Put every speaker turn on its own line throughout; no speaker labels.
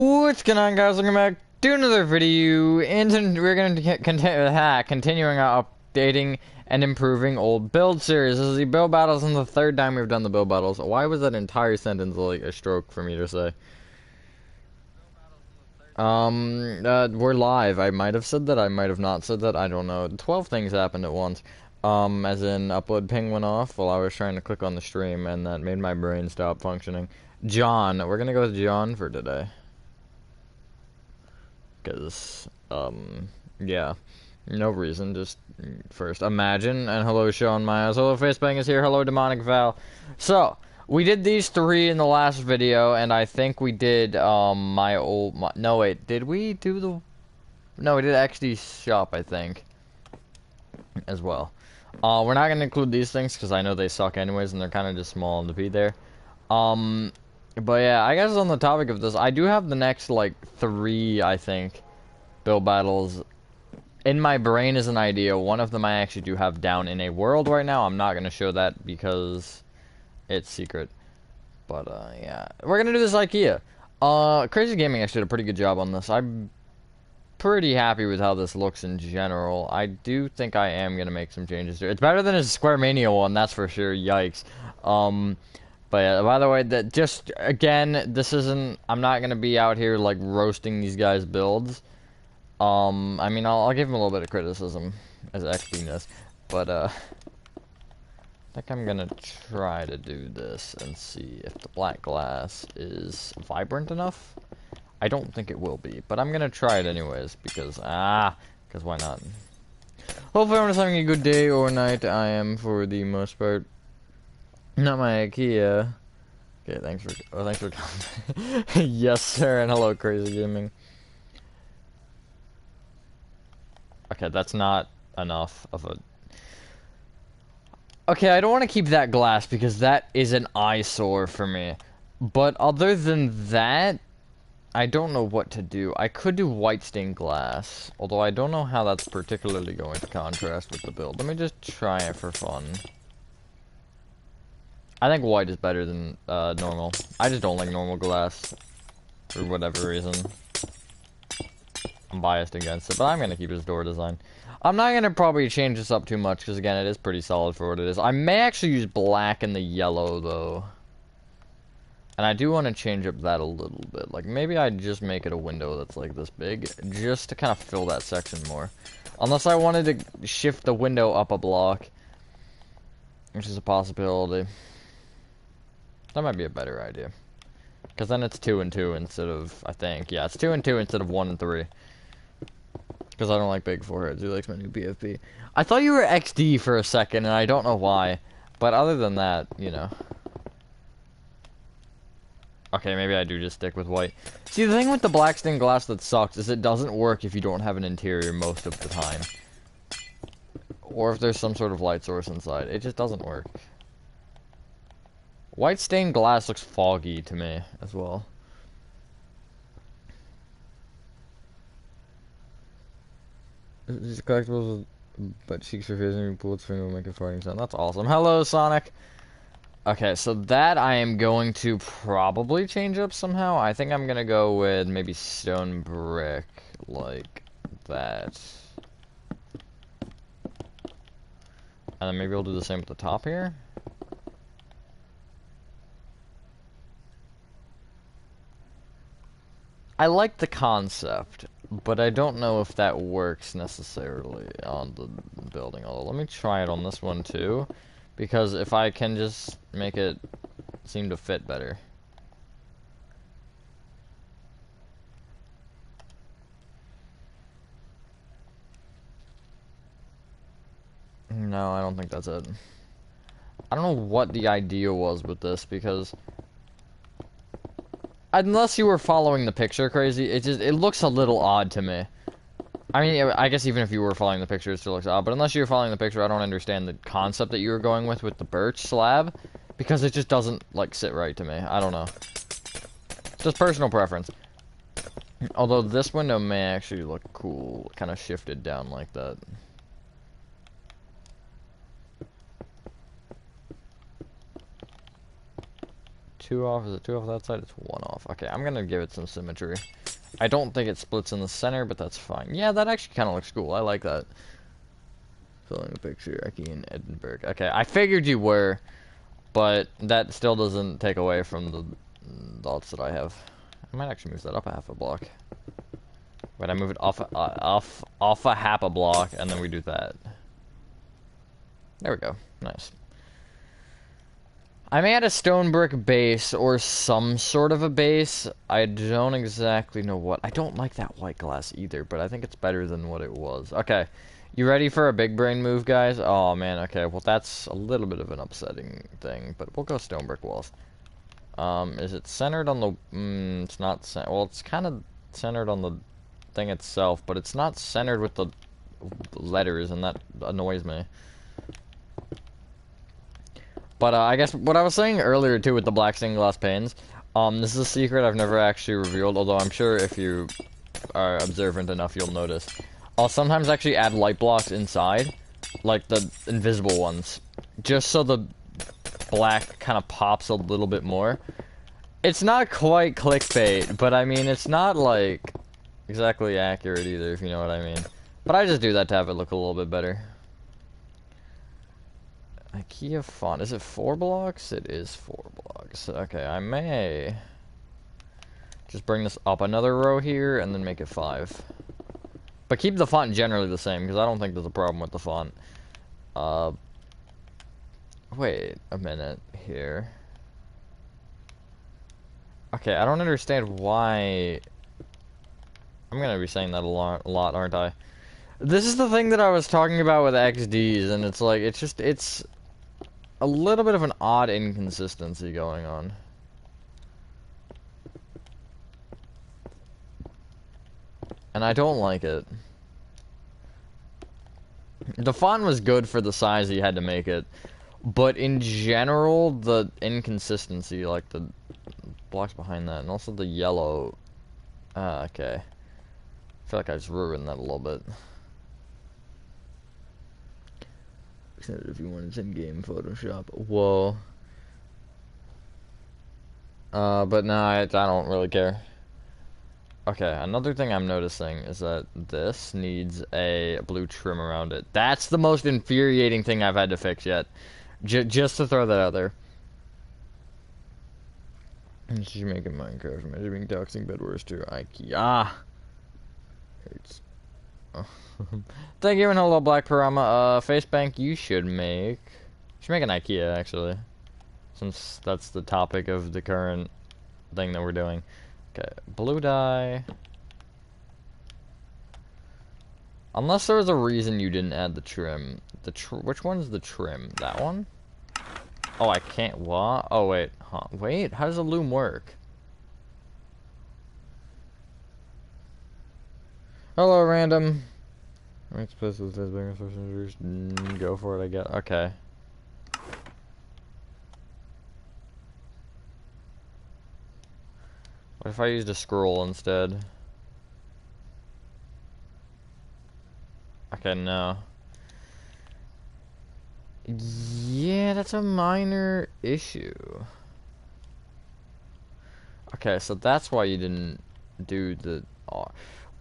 What's going on, guys? Welcome back to another video, and we're going to continuing our updating and improving old build series. This is the build battles, and the third time we've done the build battles. Why was that entire sentence like a stroke for me to say? We're live. I might have said that, I might have not said that, I don't know. 12 things happened at once. As in, upload ping went off while I was trying to click on the stream, and that made my brain stop functioning. John. We're gonna go with John for today. Because, yeah. No reason, just first. Imagine, and hello Sean Myers, hello Facebang is here, hello Demonic Val. So, we did these three in the last video, and I think we did, no wait, did we do the, no we did XD shop, I think, as well. We're not gonna include these things, because I know they suck anyways, and they're kind of just small to be there. But yeah, I guess on the topic of this, I do have the next, like, three, I think, build battles in my brain as an idea. One of them I actually do have down in a world right now. I'm not going to show that because it's secret. But, yeah. We're going to do this IKEA. Crazy Gaming actually did a pretty good job on this. I'm pretty happy with how this looks in general. I do think I am going to make some changes to it. It's better than his Square Mania one, that's for sure. Yikes. But yeah, by the way, that just, again, this isn't, I'm not going to be out here, like, roasting these guys' builds. I mean, I'll give him a little bit of criticism as XP-ness, but, I think I'm gonna try to do this and see if the black glass is vibrant enough. I don't think it will be, but I'm gonna try it anyways, because why not? Hopefully everyone's having a good day or night. I am, for the most part. Not my IKEA. Okay, thanks for coming. Yes, sir, and hello, Crazy Gaming. Okay, that's not enough of a... Okay, I don't want to keep that glass because that is an eyesore for me. But other than that, I don't know what to do. I could do white stained glass, although I don't know how that's particularly going to contrast with the build. Let me just try it for fun. I think white is better than normal. I just don't like normal glass for whatever reason. I'm biased against it, but I'm going to keep his door design. I'm not going to probably change this up too much, because again, it is pretty solid for what it is. I may actually use black and the yellow, though. And I do want to change up that a little bit. Like, maybe I'd just make it a window that's like this big, just to kind of fill that section more. Unless I wanted to shift the window up a block, which is a possibility. That might be a better idea. Because then it's 2 and 2 instead of, I think, yeah, it's 2 and 2 instead of 1 and 3. Because I don't like big foreheads. He likes my new BFP. I thought you were XD for a second, and I don't know why. But other than that, you know. Okay, maybe I do just stick with white. See, the thing with the black stained glass that sucks is it doesn't work if you don't have an interior most of the time. Or if there's some sort of light source inside. It just doesn't work. White stained glass looks foggy to me as well. These collectibles with butt cheeks for facing bullets for no make a fighting sound. That's awesome. Hello, Sonic. Okay, so that I am going to probably change up somehow. I think I'm gonna go with maybe stone brick, like that. And then maybe we'll do the same with the top here. I like the concept, but I don't know if that works necessarily on the building. Although, let me try it on this one too, because if I can just make it seem to fit better. No, I don't think that's it. I don't know what the idea was with this, because unless you were following the picture crazy, it looks a little odd to me. I mean, I guess even if you were following the picture, it still looks odd, but unless you're following the picture, I don't understand the concept that you were going with the birch slab, because it just doesn't, like, sit right to me. I don't know. Just personal preference. Although this window may actually look cool, kind of shifted down like that. 2 off? Is it 2 off that side? It's 1 off. Okay, I'm gonna give it some symmetry. I don't think it splits in the center, but that's fine. Yeah, that actually kind of looks cool. I like that. Filling a picture, Ikea in Edinburgh. Okay, I figured you were, but that still doesn't take away from the thoughts that I have. I might actually move that up a half a block. Wait, I move it off a half a block, and then we do that. There we go. Nice. I may add a stone brick base or some sort of a base. I don't exactly know what. I don't like that white glass either, but I think it's better than what it was. Okay. You ready for a big brain move, guys? Oh, man. Okay. Well, that's a little bit of an upsetting thing, but we'll go stone brick walls. Is it centered on the... it's not... Well, it's kind of centered on the thing itself, but it's not centered with the letters, and that annoys me. But I guess what I was saying earlier too with the black stained glass panes, this is a secret I've never actually revealed, although I'm sure if you are observant enough you'll notice. I'll sometimes actually add light blocks inside, like the invisible ones, just so the black kind of pops a little bit more. It's not quite clickbait, but I mean it's not like exactly accurate either, if you know what I mean. But I just do that to have it look a little bit better. Ikea Font. Is it 4 blocks? It is 4 blocks. Okay, I may just bring this up another row here and then make it 5. But keep the font generally the same, because I don't think there's a problem with the font. Wait a minute here. Okay, I don't understand why... I'm gonna be saying that a lot, aren't I? This is the thing that I was talking about with XDs, and it's like, it's a little bit of an odd inconsistency going on. And I don't like it. The font was good for the size you had to make it, but in general, the inconsistency, like the blocks behind that, and also the yellow... okay. I feel like I just ruined that a little bit. Except if you want it's in-game Photoshop. Whoa. But no, I don't really care. Okay, another thing I'm noticing is that this needs a blue trim around it. That's the most infuriating thing I've had to fix yet. Just to throw that out there. She's making Minecraft. Imagine being toxic bed worse too. Ikea. It's... Oh. Thank you and hello Black Parama. Face bank you should make. You should make an Ikea actually. Since that's the topic of the current thing that we're doing. Okay, blue dye. Unless there was a reason you didn't add the trim. Which one's the trim? That one? Oh, I can't. What? Oh, wait. Huh. Wait, how does a loom work? Hello, random. Go for it, I guess. Okay. What if I used a scroll instead? Okay, no. Yeah, that's a minor issue. Okay, so that's why you didn't do the...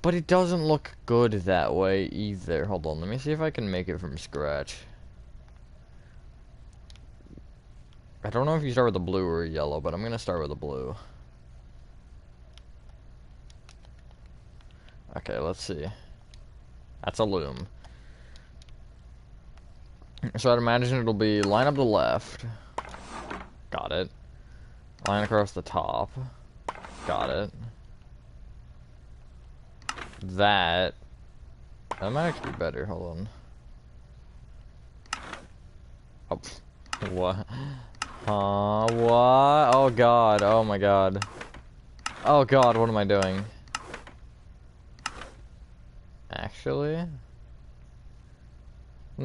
but it doesn't look good that way either. Hold on, let me see if I can make it from scratch. I don't know if you start with a blue or a yellow, but I'm gonna start with a blue. Okay, let's see. That's a loom. So I'd imagine it'll be line up the left. Got it. Line across the top. Got it. That might actually be better. Hold on. Oh, what? What? Oh god. Oh my god. Oh god, what am I doing? Actually? And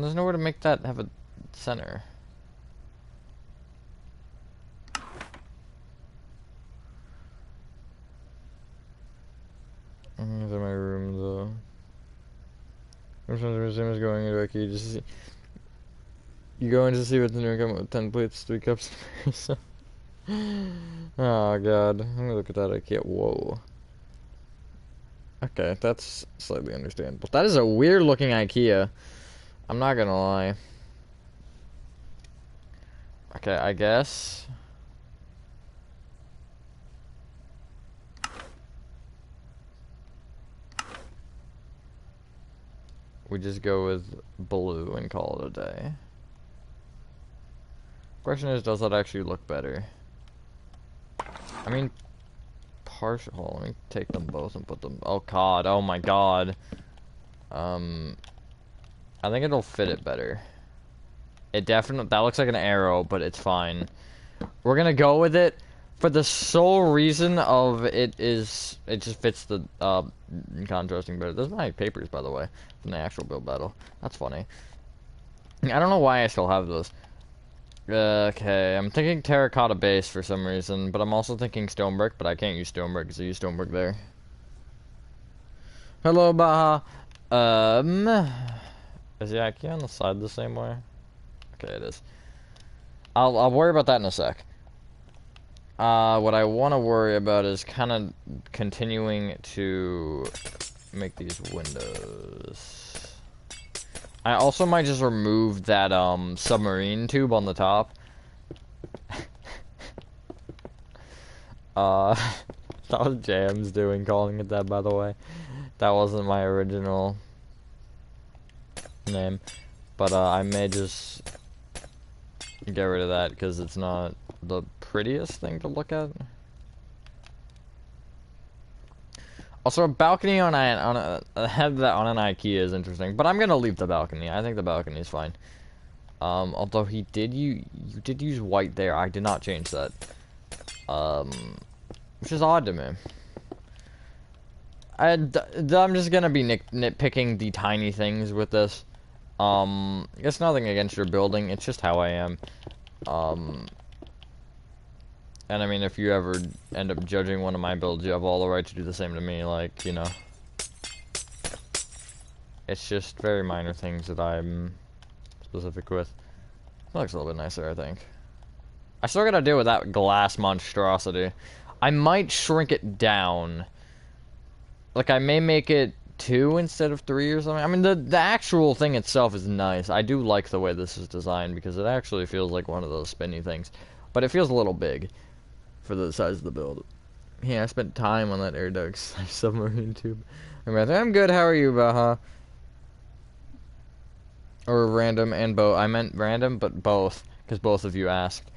there's nowhere to make that have a center. These are my rooms though. Sometimes the museum is going into Ikea just to see. You go in to see what's new, come up with 10 plates, 3 cups. Oh god. Let me look at that Ikea. Whoa. Okay, that's slightly understandable. That is a weird looking Ikea. I'm not gonna lie. Okay, I guess. We just go with blue and call it a day. Question is, does that actually look better? I mean, partial. Hold on, let me take them both and put them. Oh god, oh my god. I think it'll fit it better. It definitely, that looks like an arrow, but it's fine. We're gonna go with it for the sole reason of it just fits the contrasting better. Those are my papers, by the way, from the actual build battle. That's funny. I don't know why I still have those. Okay, I'm thinking terracotta base for some reason, but I'm also thinking stone brick, but I can't use stone brick because I use stone brick there. Hello, Baha. Is the IKEA on the side the same way? Okay, it is. I'll worry about that in a sec. What I want to worry about is kind of continuing to make these windows. I also might just remove that submarine tube on the top. That was Jam's doing calling it that, by the way. That wasn't my original name, but I may just get rid of that because it's not the prettiest thing to look at. Also, a balcony on an IKEA is interesting, but I'm gonna leave the balcony. I think the balcony is fine. Although you did use white there. I did not change that. Which is odd to me. I'm just gonna be nitpicking the tiny things with this. It's nothing against your building. It's just how I am. And I mean, if you ever end up judging one of my builds, you have all the right to do the same to me, like, you know. It's just very minor things that I'm specific with. It looks a little bit nicer, I think. I still gotta deal with that glass monstrosity. I might shrink it down. Like, I may make it 2 instead of 3 or something. I mean, the actual thing itself is nice. I do like the way this is designed because it actually feels like one of those spinny things. But it feels a little big for the size of the build. Yeah, I spent time on that air duct submarine tube. I'm good, how are you, Baha? Or random and both. I meant random, but both, because both of you asked.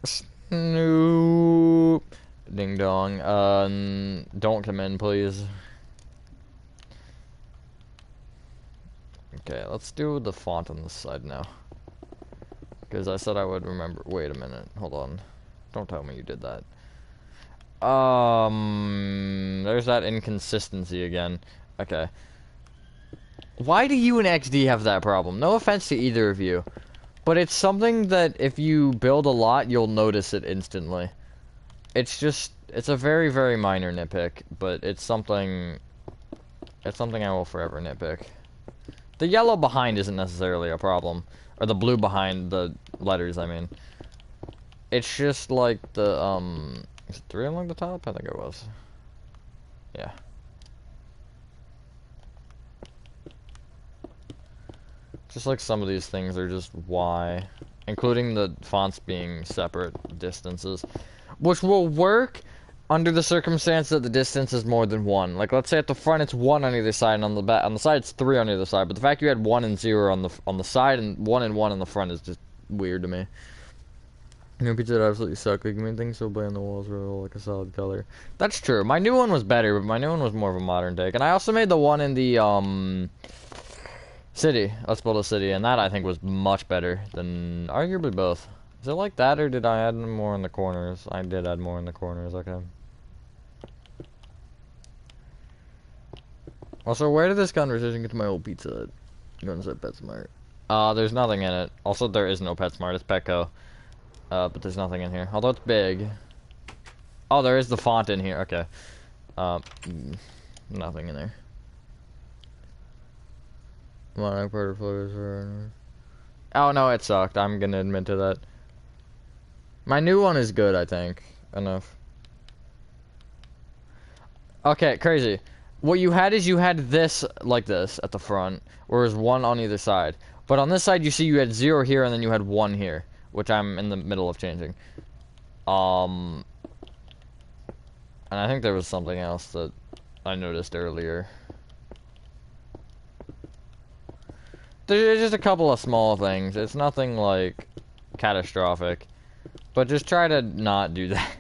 Snoop. Ding dong. Don't come in, please. Okay, let's do the font on this side now. Because I said I would remember. Wait a minute. Hold on. Don't tell me you did that. There's that inconsistency again. Okay. Why do you and XD have that problem? No offense to either of you. But it's something that if you build a lot, you'll notice it instantly. It's just, it's a very, very minor nitpick, but it's something I will forever nitpick. The yellow behind isn't necessarily a problem. Or the blue behind the letters, I mean. It's just like the, is it 3 along the top? I think it was. Yeah. Just like some of these things are just Y. Including the fonts being separate distances. Which will work under the circumstance that the distance is more than 1. Like, let's say at the front it's 1 on either side, and on the back, on the side it's 3 on either side. But the fact you had 1 and 0 on the side and 1 and 1 on the front is just weird to me. New pizza would absolutely suck. Like, main things so bland on the walls were all like a solid color. That's true. My new one was better, but my new one was more of a modern take. And I also made the one in the city. Let's build a city, and that I think was much better than arguably both. Is it like that, or did I add more in the corners? I did add more in the corners. Okay. Also, where did this conversation get to my old pizza Hut? You want to say PetSmart? There's nothing in it. Also, there is no PetSmart. It's Petco. But there's nothing in here. Although it's big. Oh, there is the font in here. Okay. Nothing in there. Oh, no, it sucked. I'm gonna admit to that. My new one is good, I think. Enough. Okay, crazy. What you had is you had this like this at the front, whereas one on either side. But on this side, you see you had 0 here, and then you had 1 here, which I'm in the middle of changing. And I think there was something else that I noticed earlier. There's just a couple of small things. It's nothing, like, catastrophic. But just try to not do that.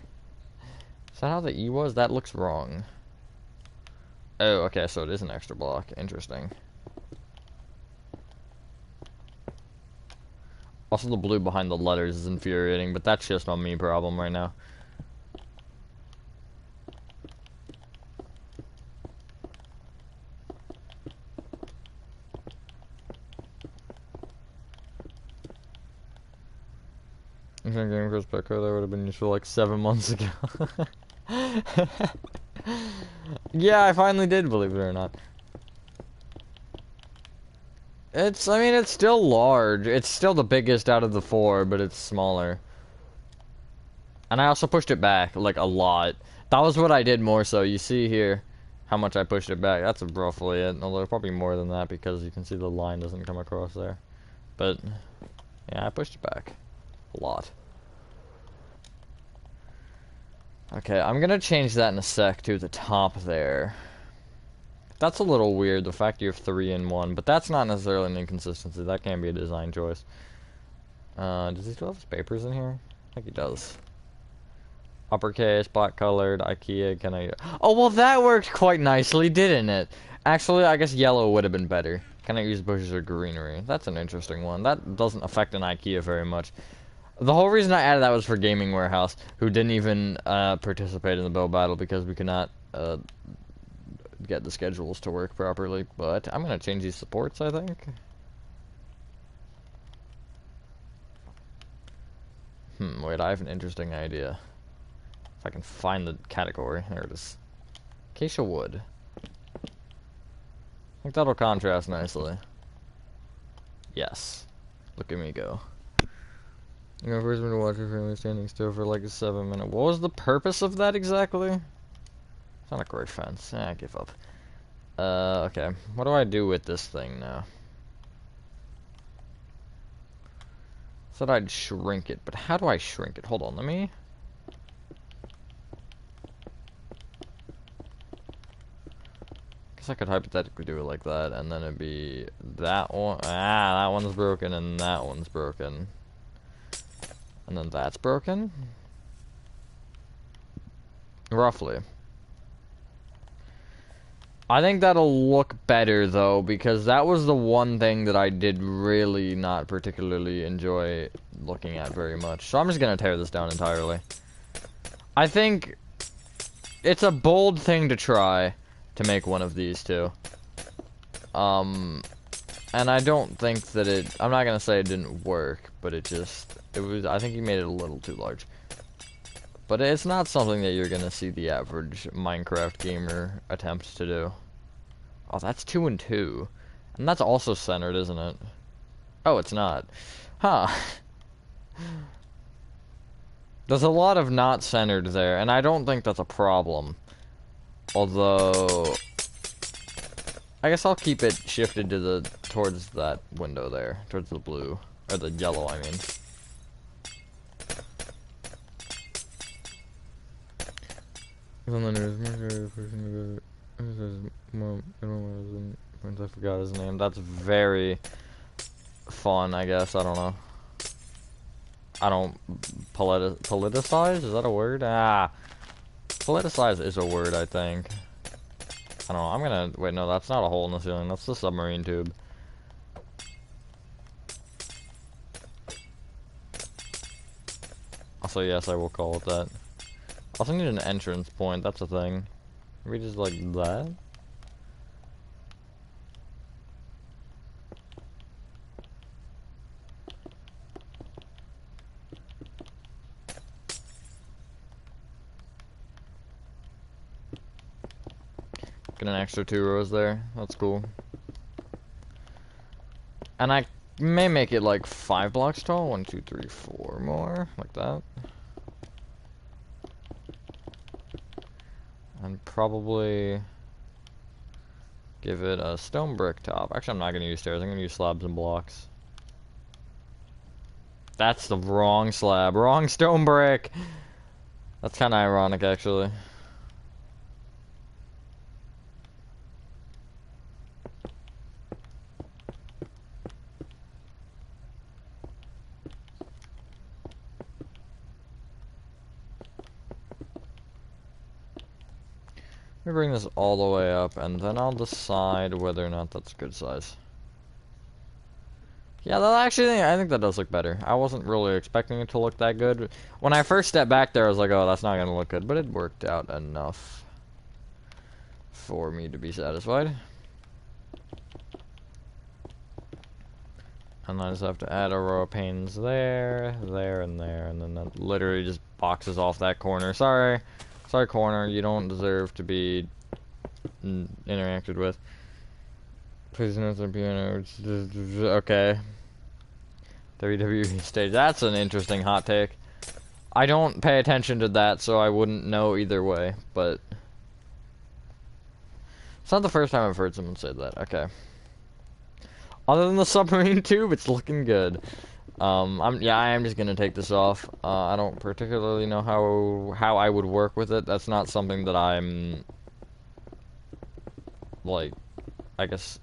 Is that how the E was? That looks wrong. Oh, okay, so it is an extra block. Interesting. Also, the blue behind the letters is infuriating, but that's just a me problem right now. I think Game Chris Petco, that would have been useful like 7 months ago. Yeah, I finally did, believe it or not. I mean, it's still large. It's still the biggest out of the 4, but it's smaller. And I also pushed it back, like, a lot. That was what I did more so. You see here how much I pushed it back. That's roughly it. Although probably more than that because you can see the line doesn't come across there. But, yeah, I pushed it back. A lot. Okay, I'm gonna change that in a sec to the top there. That's a little weird, the fact you have 3 in 1, but that's not necessarily an inconsistency. That can be a design choice. Does he still have his papers in here? I think he does. Uppercase, black colored, Ikea, can I... Oh, well, that worked quite nicely, didn't it? Actually, I guess yellow would have been better. Can I use bushes or greenery? That's an interesting one. That doesn't affect an Ikea very much. The whole reason I added that was for Gaming Warehouse, who didn't even participate in the build battle because we could not get the schedules to work properly. But I'm going to change these supports, I think. Wait, I have an interesting idea. If I can find the category. There it is. Acacia wood. I think that'll contrast nicely. Yes. Look at me go. You know, first one to watch your family standing still for like a 7 minute. What was the purpose of that exactly? It's not a great fence. I give up. Okay. What do I do with this thing now? Said I'd shrink it, but how do I shrink it? Hold on, let me... Guess I could hypothetically do it like that, and then it'd be that one. Ah, that one's broken, and that one's broken. And then that's broken? Roughly. I think that'll look better, though, because that was the one thing that I did really not particularly enjoy looking at very much. So I'm just gonna tear this down entirely. I think it's a bold thing to try to make one of these two. And I don't think that I'm not gonna say it didn't work, but it was, I think he made it a little too large. But it's not something that you're gonna see the average Minecraft gamer attempt to do. Oh, that's 2 and 2. And that's also centered, isn't it? Oh, it's not. Huh. There's a lot of not centered there, and I don't think that's a problem. Although... I guess I'll keep it shifted to towards that window there. Towards the blue. Or the yellow, I mean. I forgot his name. That's very fun, I guess. I don't know. I don't... Politicize? Is that a word? Ah. Politicize is a word, I think. I don't know. I'm gonna... Wait, no, that's not a hole in the ceiling. That's the submarine tube. Also, yes, I will call it that. Also need an entrance point. That's a thing. Maybe just like that? Get an extra 2 rows there. That's cool. And I may make it like 5 blocks tall. 1, 2, 3, 4 more. Like that. probably give it a stone brick top. Actually, I'm not going to use stairs. I'm going to use slabs and blocks. That's the wrong slab. Wrong stone brick! That's kind of ironic, actually. Let me bring this all the way up, and then I'll decide whether or not that's a good size. Yeah, I think that does look better. I wasn't really expecting it to look that good. When I first stepped back there, I was like, oh, that's not going to look good. But it worked out enough for me to be satisfied. And I just have to add a row of panes there, there, and there. And then that literally just boxes off that corner. Sorry. Sorry, corner. You don't deserve to be interacted with. Please note the piano. Okay. WWE stage. That's an interesting hot take. I don't pay attention to that, so I wouldn't know either way, but it's not the first time I've heard someone say that. Okay. Other than the submarine tube, it's looking good. I am just gonna take this off. I don't particularly know how I would work with it. That's not something that I'm like, I guess,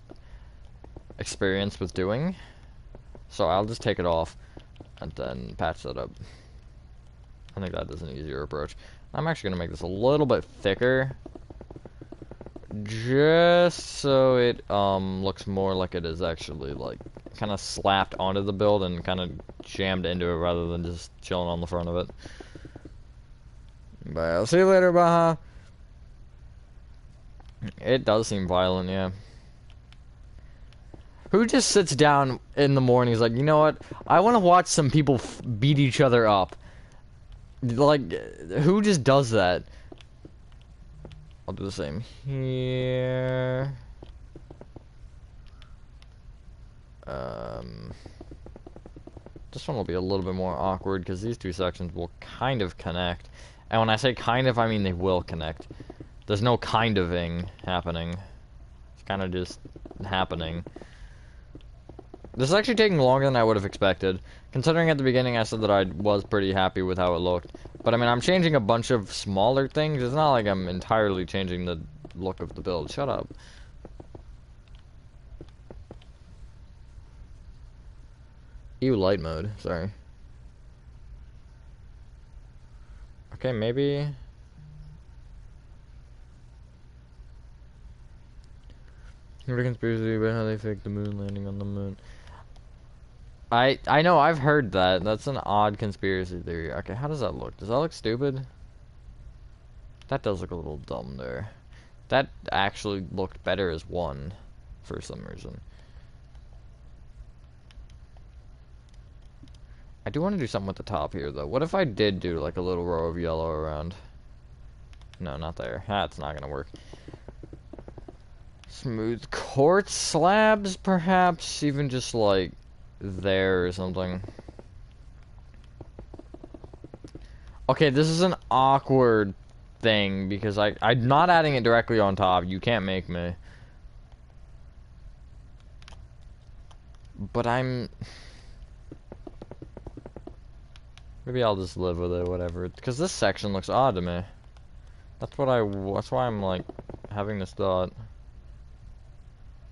experienced with doing. So I'll just take it off and then patch that up. I think that is an easier approach. I'm actually gonna make this a little bit thicker, just so it looks more like it is actually like kind of slapped onto the build and kind of jammed into it rather than just chilling on the front of it. But I'll see you later, Baha. It does seem violent, yeah. Who just sits down in the morning, is like, you know what? I want to watch some people beat each other up. Like, who just does that? I'll do the same here. This one will be a little bit more awkward because these two sections will kind of connect. And when I say kind of, I mean they will connect. There's no kind ofing happening. It's kind of just happening. This is actually taking longer than I would have expected. Considering at the beginning I said that I was pretty happy with how it looked. But I mean, I'm changing a bunch of smaller things. It's not like I'm entirely changing the look of the build. Shut up. Ew, light mode. Sorry. Okay, maybe... Heard a conspiracy about how they faked the moon landing on the moon. I know, I've heard that. That's an odd conspiracy theory. Okay, how does that look? Does that look stupid? That does look a little dumb there. That actually looked better as one, for some reason. I do want to do something with the top here, though. What if I did do, like, a little row of yellow around? No, not there. That's not gonna work. Smooth quartz slabs, perhaps? Even just, like, there or something. Okay, this is an awkward thing, because I'm not adding it directly on top. You can't make me. But I'm... Maybe I'll just live with it, whatever. Because this section looks odd to me. That's why I'm, like, having this thought.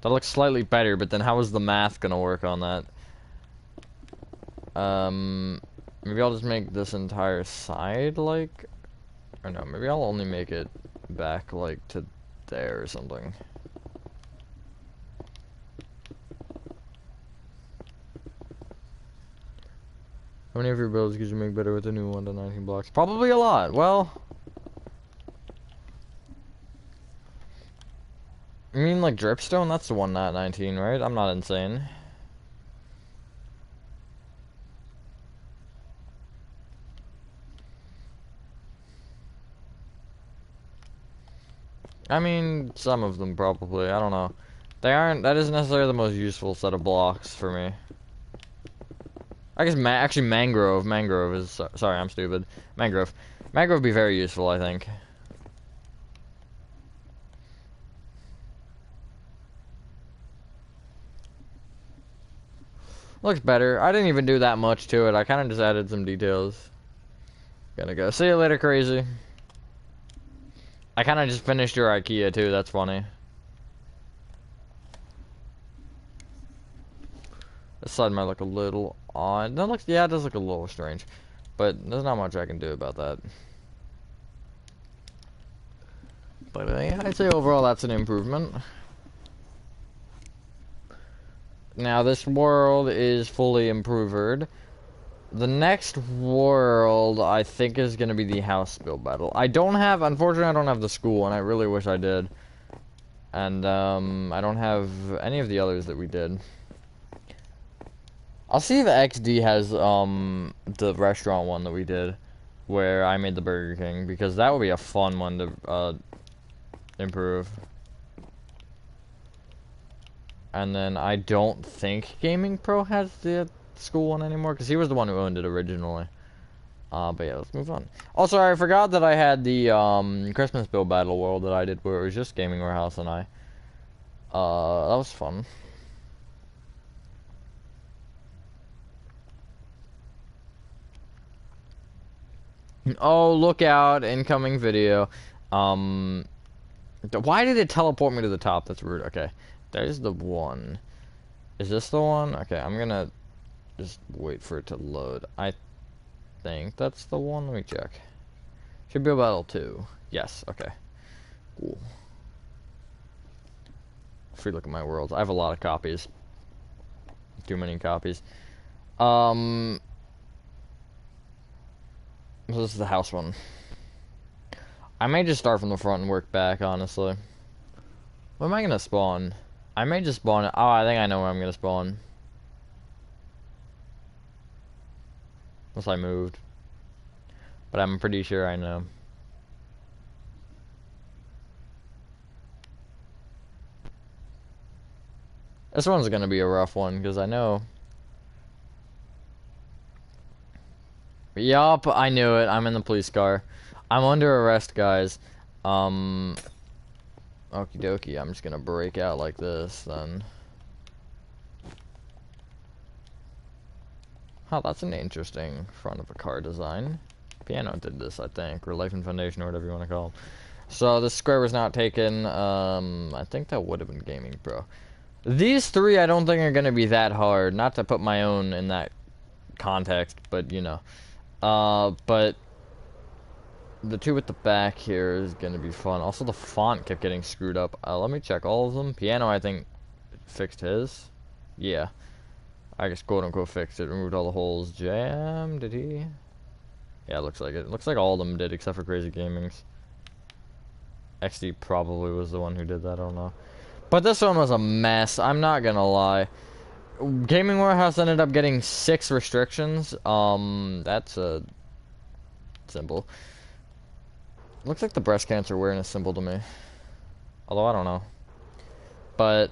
That looks slightly better, but then how is the math gonna work on that? Maybe I'll just make this entire side, like... Or no, maybe I'll only make it back, like, to there or something. How many of your builds could you make better with the new 1 to 19 blocks? Probably a lot. Well... I mean, like, dripstone? That's the 1 not 19, right? I'm not insane. I mean, some of them probably. I don't know. That isn't necessarily the most useful set of blocks for me. I guess actually mangrove. Mangrove is... Sorry, I'm stupid. Mangrove. Mangrove would be very useful, I think. Looks better. I didn't even do that much to it. I kind of just added some details. Gonna go. See you later, crazy. I kind of just finished your Ikea, too. That's funny. This side might look a little odd. That looks, yeah, it does look a little strange. But there's not much I can do about that. But yeah, I'd say overall that's an improvement. Now this world is fully improved. The next world, I think, is going to be the house build battle. Unfortunately, I don't have the school, and I really wish I did. And, I don't have any of the others that we did. I'll see if XD has, the restaurant one that we did, where I made the Burger King, because that would be a fun one to, improve. And then I don't think Gaming Pro has the school one anymore, because he was the one who owned it originally. But yeah, let's move on. Also, I forgot that I had the, Christmas build battle world that I did, where it was just Gaming Warehouse and I. That was fun. Oh, look out, incoming video. Why did it teleport me to the top? That's rude. Okay, there's the one. Is this the one? Okay, I'm gonna just wait for it to load. I think that's the one. Let me check. Should be a battle 2. Yes, okay. Cool. Free look at my worlds. I have a lot of copies. Too many copies. This is the house one. I may just start from the front and work back, honestly. Where am I gonna spawn? I may just spawn. Oh, I think I know where I'm gonna spawn. Unless I moved. But I'm pretty sure I know. This one's gonna be a rough one, because I know. Yup, I knew it. I'm in the police car. I'm under arrest, guys. Okie dokie. I'm just gonna break out like this, then. Oh, that's an interesting front of a car design. Piano did this, I think, or Life and Foundation, or whatever you want to call it. So, the square was not taken. I think that would have been Gaming Pro. These 3 I don't think are gonna be that hard. Not to put my own in that context, but, you know. But the 2 at the back here is gonna be fun. Also, the font kept getting screwed up. Let me check all of them. Piano, I think, fixed his. Yeah. I guess quote-unquote fixed it. Removed all the holes. Jam, did he? Yeah, it looks like it. It looks like all of them did, except for Crazy Gaming's. XD probably was the one who did that, I don't know. But this one was a mess, I'm not gonna lie. Gaming Warehouse ended up getting 6 restrictions. That's a symbol. Looks like the breast cancer awareness symbol to me. Although I don't know. But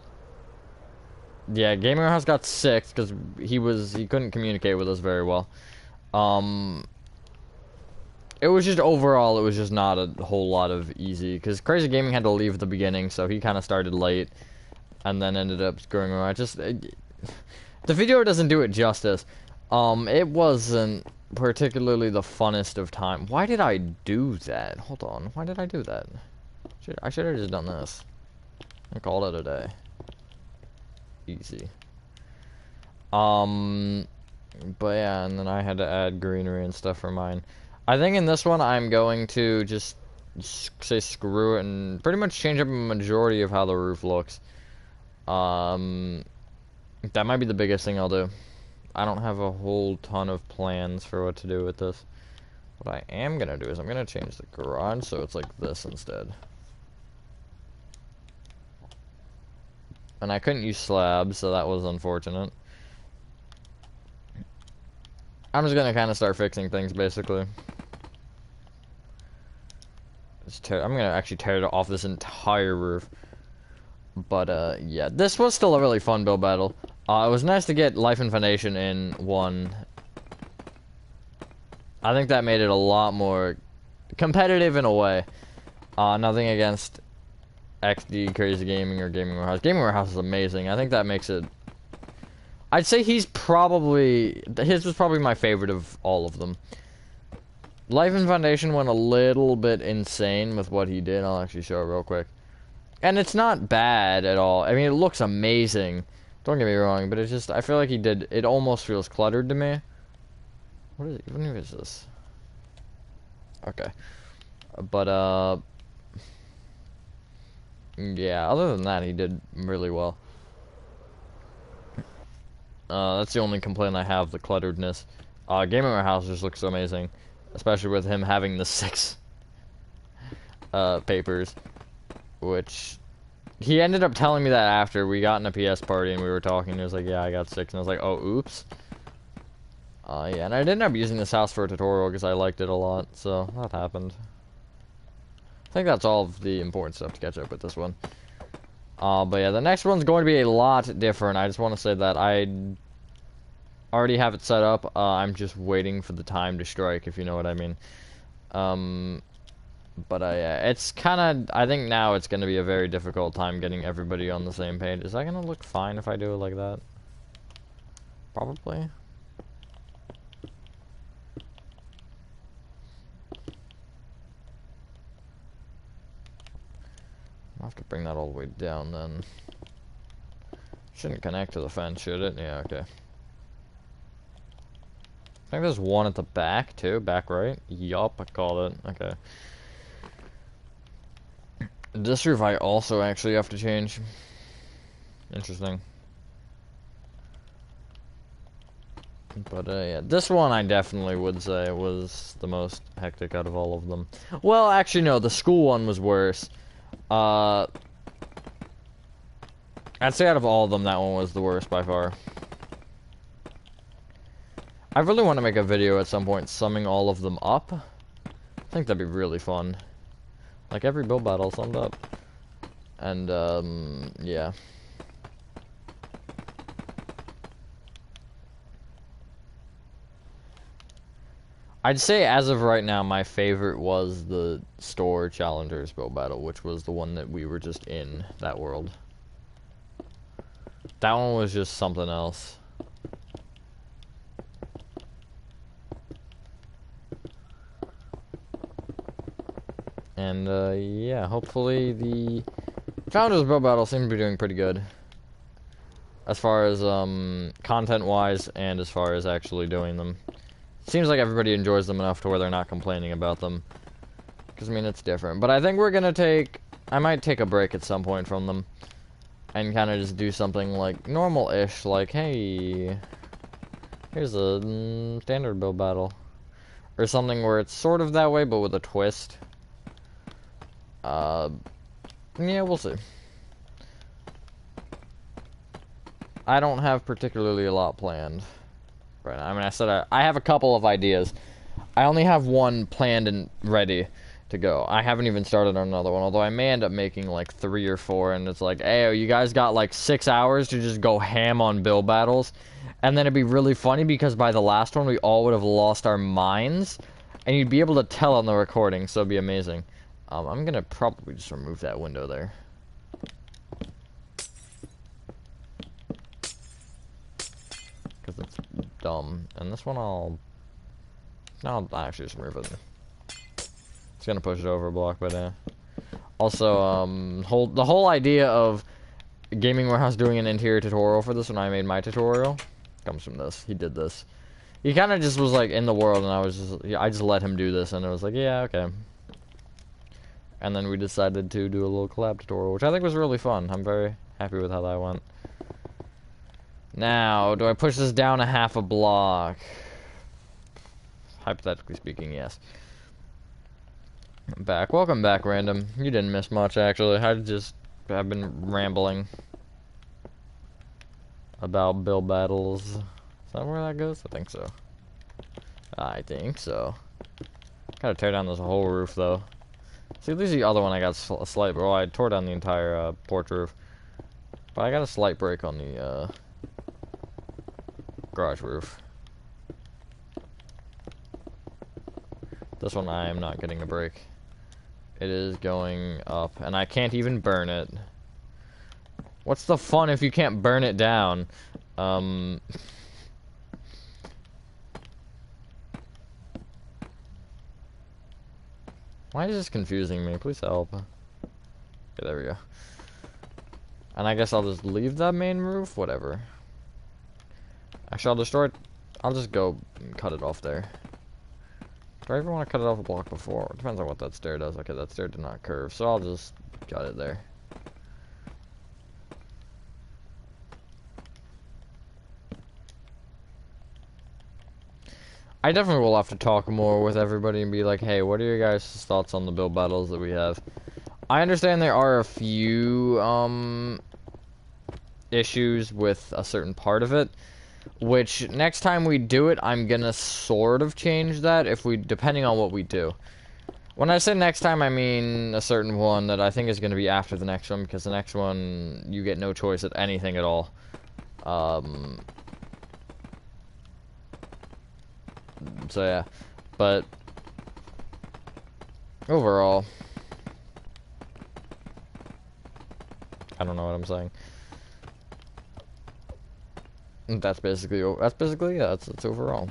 yeah, Gaming Warehouse got 6 because he couldn't communicate with us very well. It was just overall, it was just not a whole lot of easy, because Crazy Gaming had to leave at the beginning, so he kind of started late, and then ended up screwing around. The video doesn't do it justice. It wasn't particularly the funnest of time. Why did I do that? Hold on, why did I do that? I should have just done this and called it a day. Easy. But yeah, and then I had to add greenery and stuff for mine. I think in this one I'm going to just say screw it and pretty much change up a majority of how the roof looks. That might be the biggest thing I'll do. I don't have a whole ton of plans for what to do with this. What I am gonna do is I'm gonna change the garage so it's like this instead. And I couldn't use slabs, so that was unfortunate. I'm just gonna kind of start fixing things, basically. I'm gonna actually tear off this entire roof. But, yeah, this was still a really fun build battle. It was nice to get Life and Foundation in one. I think that made it a lot more competitive in a way. Nothing against XD, Crazy Gaming, or Gaming Warehouse. Gaming Warehouse is amazing. I think that makes it I'd say his was probably my favorite of all of them. Life and Foundation went a little bit insane with what he did. I'll actually show it real quick. And it's not bad at all. I mean, it looks amazing. Don't get me wrong, but it's just, I feel like it almost feels cluttered to me. What is this? Okay. But, yeah, other than that, he did really well. That's the only complaint I have, the clutteredness. Game at My House just looks so amazing. Especially with him having the 6 papers. Which, he ended up telling me that after we got in a PS party and we were talking. He was like, yeah, I got 6. And I was like, oh, oops. Yeah, and I ended up using this house for a tutorial because I liked it a lot. So, that happened. I think that's all of the important stuff to catch up with this one. But yeah, the next one's going to be a lot different. I just want to say that I already have it set up. I'm just waiting for the time to strike, if you know what I mean. But it's kind of, I think now it's going to be a very difficult time getting everybody on the same page. Is that going to look fine if I do it like that? Probably. I'll have to bring that all the way down then. Shouldn't connect to the fence, should it? Yeah, okay. I think there's one at the back too, back right. Yup, I called it. Okay. This roof I also actually have to change. Interesting. But yeah, this one I definitely would say was the most hectic out of all of them. Well, actually no, the school one was worse. I'd say out of all of them, that one was the worst by far. I really want to make a video at some point summing all of them up. I think that'd be really fun. Like every build battle summed up. And, yeah. I'd say as of right now, my favorite was the store challengers build battle, which was the one that we were just in, that world. That one was just something else. And, yeah, hopefully the Founders build battle seems to be doing pretty good. As far as, content-wise and as far as actually doing them. Seems like everybody enjoys them enough to where they're not complaining about them. Because, I mean, it's different. But I think we're gonna I might take a break at some point from them. And kind of just do something, like, normal-ish. Like, hey, here's a standard build battle. Or something where it's sort of that way, but with a twist. Yeah, we'll see. I don't have particularly a lot planned. Right now. I mean, I said I have a couple of ideas. I only have one planned and ready to go. I haven't even started on another one, although I may end up making like 3 or 4, and it's like, hey, you guys got like 6 hours to just go ham on build battles, and then it'd be really funny because by the last one we all would have lost our minds, and you'd be able to tell on the recording, so it'd be amazing. I'm gonna probably just remove that window there. Because it's dumb. And this one I'll actually just remove it. It's gonna push it over a block, but also, the whole idea of Gaming Warehouse doing an interior tutorial for this when I made my tutorial comes from this. He did this. He kind of just was like in the world, and I just let him do this, and it was like, yeah, okay. And then we decided to do a little collab tutorial, which I think was really fun. I'm very happy with how that went. Now, do I push this down a half a block? Hypothetically speaking, yes. Back. Welcome back, Random. You didn't miss much, actually. I've been rambling about build battles. Is that where that goes? I think so. I think so. Gotta tear down this whole roof, though. See, at least the other one I got a slight... Well, I tore down the entire porch roof. But I got a slight break on the garage roof. This one I am not getting a break. It is going up, and I can't even burn it. What's the fun if you can't burn it down? Um... Why is this confusing me? Please help. Okay, there we go. And I guess I'll just leave that main roof? Whatever. Actually, I'll destroy it. I'll just go and cut it off there. Do I ever want to cut it off a block before? It depends on what that stair does. Okay, that stair did not curve, so I'll just cut it there. I definitely will have to talk more with everybody and be like, hey, what are your guys' thoughts on the build battles that we have? I understand there are a few, issues with a certain part of it, which next time we do it, I'm gonna sort of change that depending on what we do. When I say next time, I mean a certain one that I think is gonna be after the next one, because the next one, you get no choice at anything at all. So yeah, but overall, I don't know what I'm saying. That's basically yeah, that's overall.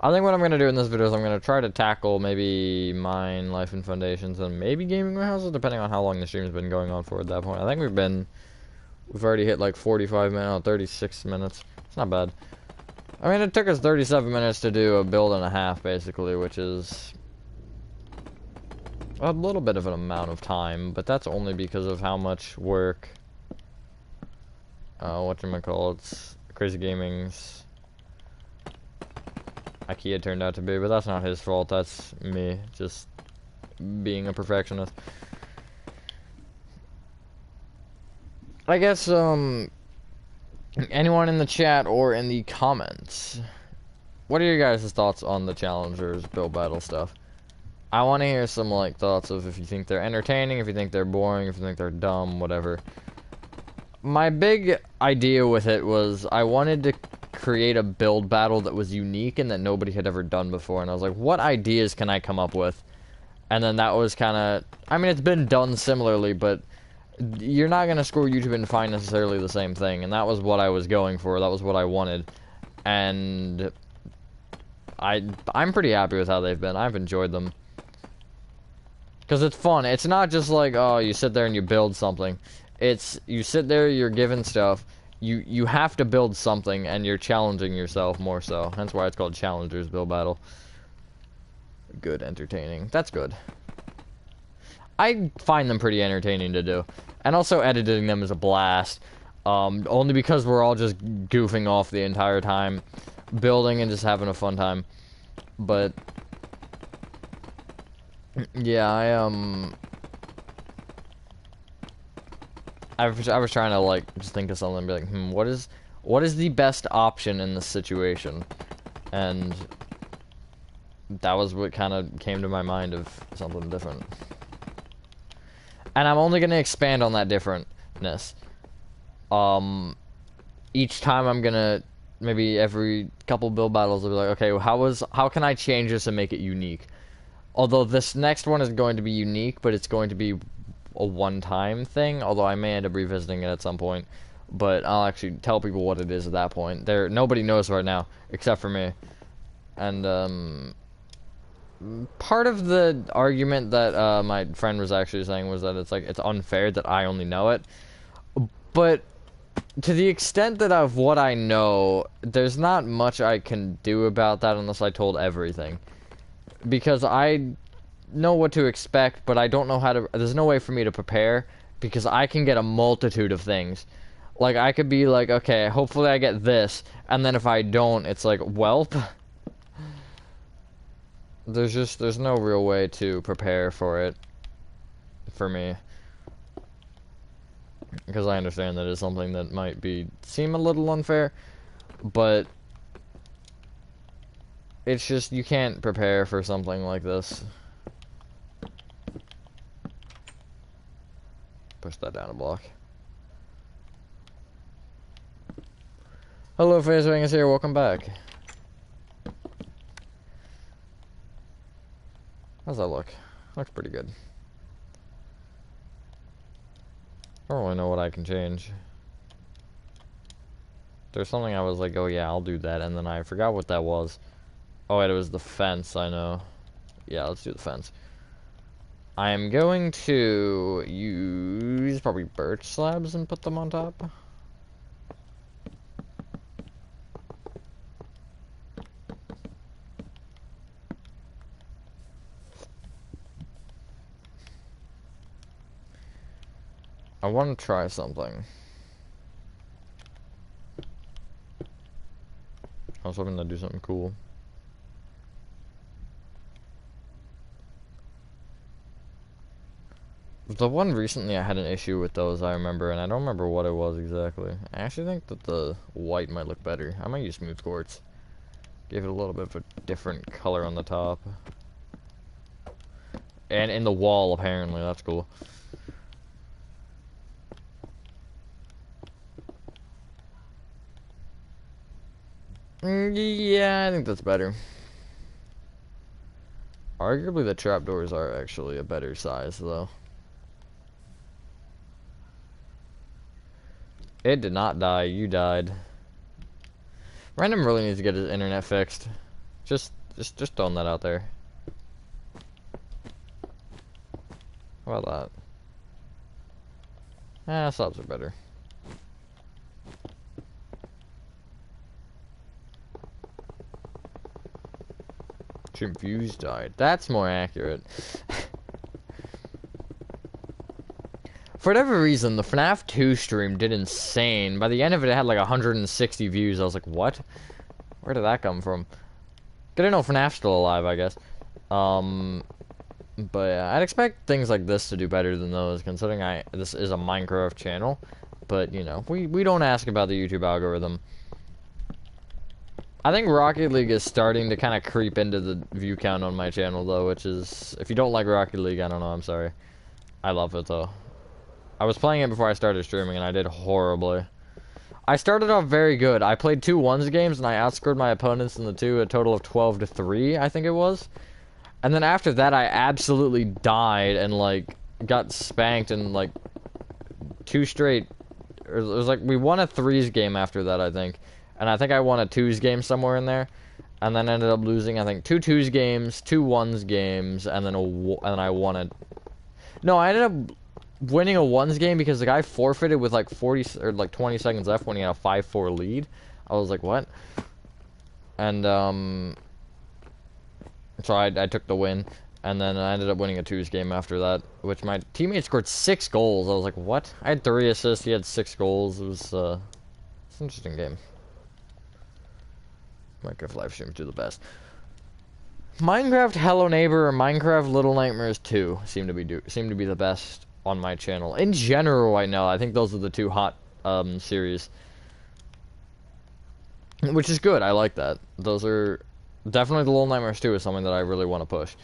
I think what I'm gonna do in this video is I'm gonna try to tackle maybe mine, life and foundations, and maybe gaming warehouses, depending on how long the stream's been going on for at that point. I think we've already hit like 45 minutes, 36 minutes. It's not bad. I mean, it took us 37 minutes to do a build and a half, basically, which is a little bit of an amount of time, but that's only because of how much work, whatchamacallits, Crazy Gaming's Ikea turned out to be, but that's not his fault, that's me, just being a perfectionist. I guess, anyone in the chat or in the comments, what are your guys' thoughts on the challengers build battle stuff? I want to hear some, like, thoughts of if you think they're entertaining, if you think they're boring, if you think they're dumb, whatever. My big idea with it was I wanted to create a build battle that was unique and that nobody had ever done before, and I was like, what ideas can I come up with? And then that was kind of, I mean, it's been done similarly, but you're not going to scroll YouTube and find necessarily the same thing, and that was what I was going for, that was what I wanted, and I'm pretty happy with how they've been. I've enjoyed them. Because it's fun. It's not just like, oh, you sit there and you build something. It's, you sit there, you're given stuff, you have to build something, and you're challenging yourself more so. That's why it's called Challengers Build Battle. Good, entertaining. That's good. I find them pretty entertaining to do. And also editing them is a blast. Only because we're all just goofing off the entire time. Building and just having a fun time. But yeah, I was trying to, like, just think of something and be like, what is the best option in this situation? And that was what kind of came to my mind of something different. And I'm only gonna expand on that differentness. Each time I'm gonna, maybe every couple build battles, I'll be like, okay, how can I change this and make it unique? Although this next one is going to be unique, but it's going to be a one-time thing, although I may end up revisiting it at some point. But I'll actually tell people what it is at that point. Nobody knows right now, except for me. And, part of the argument that, my friend was actually saying was that it's unfair that I only know it. But to the extent that of what I know, there's not much I can do about that unless I told everything. Because I know what to expect, but I don't know how to, there's no way for me to prepare, because I can get a multitude of things. Like, I could be like, okay, hopefully I get this, and then if I don't, it's like, welp. There's no real way to prepare for it, for me. Because I understand that it's something that might seem a little unfair, but it's just, you can't prepare for something like this. Push that down a block. Hello, Facebang is here, welcome back. How's that look? Looks pretty good. I don't really know what I can change. There's something I was like, oh yeah, I'll do that, and then I forgot what that was. Oh wait, it was the fence, I know. Yeah, let's do the fence. I am going to use probably birch slabs and put them on top. I want to try something. I was hoping to do something cool. The one recently I had an issue with those, I remember, and I don't remember what it was exactly. I actually think that the white might look better. I might use smooth quartz. Give it a little bit of a different color on the top. And in the wall, apparently. That's cool. Yeah, I think that's better. Arguably, the trapdoors are actually a better size, though. It did not die. You died. Random really needs to get his internet fixed. Just throwing that out there. How about that? Slabs are better. Views died. That's more accurate. For whatever reason, the FNAF 2 stream did insane. By the end of it, it had like 160 views. I was like, what? Where did that come from? Good to know FNAF's still alive, I guess. But yeah, I'd expect things like this to do better than those, considering this is a Minecraft channel. But, you know, we don't ask about the YouTube algorithm. I think Rocket League is starting to kind of creep into the view count on my channel, though, which is... If you don't like Rocket League, I don't know, I'm sorry. I love it, though. I was playing it before I started streaming, and I did horribly. I started off very good. I played 2 1s games, and I outscored my opponents in the 2 a total of 12-3, I think it was. And then after that, I absolutely died and, like, got spanked in, like, 2 straight... It was like, we won a 3s game after that, I think. And I think I won a 2s game somewhere in there. And then ended up losing, I think, 2 2s games, 2 1s games, and then I won it. No, I ended up winning a 1s game because the guy forfeited with like 40 or like 20 seconds left when he had a 5-4 lead. I was like, what? And so I took the win, and then I ended up winning a 2s game after that, which my teammate scored 6 goals. I was like, what? I had 3 assists, he had 6 goals. It was it's an interesting game. Minecraft live streams do the best. Minecraft Hello Neighbor or Minecraft Little Nightmares 2 seem to be the best on my channel. In general right now, I think those are the 2 hot series. Which is good, I like that. Those are definitely the Little Nightmares 2 is something that I really want to push.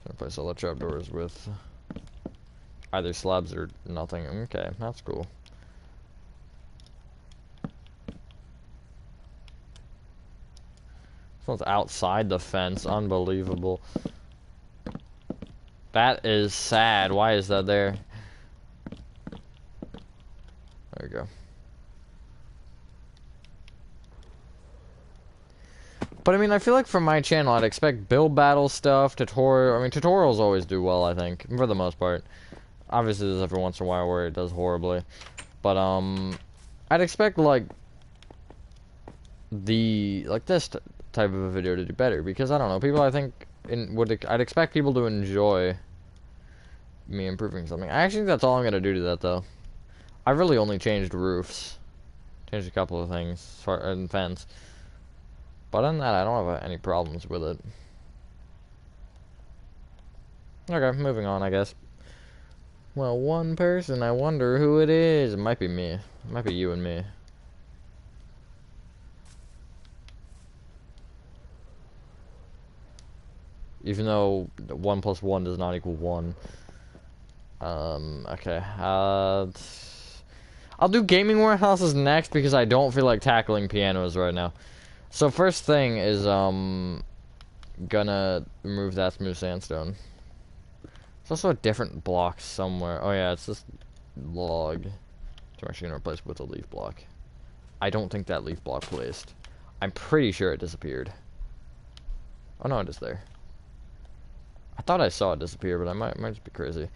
Gonna place all the trapdoors with either slabs or nothing. Okay, that's cool. This one's outside the fence. Unbelievable. That is sad. Why is that there? There we go. But I mean, I feel like for my channel, I'd expect build battle stuff, tutorial. I mean, tutorials always do well, I think, for the most part. Obviously, there's every once in a while where it does horribly. But, I'd expect, like, this type of a video to do better. Because, I don't know, people, I think, I'd expect people to enjoy me improving something. I actually think that's all I'm going to do to that, though. I really only changed roofs. Changed a couple of things, and fence. But other than that, I don't have any problems with it. Okay, moving on, I guess. Well, one person, I wonder who it is. It might be me. It might be you and me. Even though 1 + 1 does not equal 1. Okay. I'll do gaming warehouses next because I don't feel like tackling pianos right now. So first thing is, gonna remove that smooth sandstone. There's also a different block somewhere. Oh yeah, it's this log. I'm actually gonna replace with a leaf block. I don't think that leaf block placed. I'm pretty sure it disappeared. Oh no, it is there. I thought I saw it disappear, but I might just be crazy.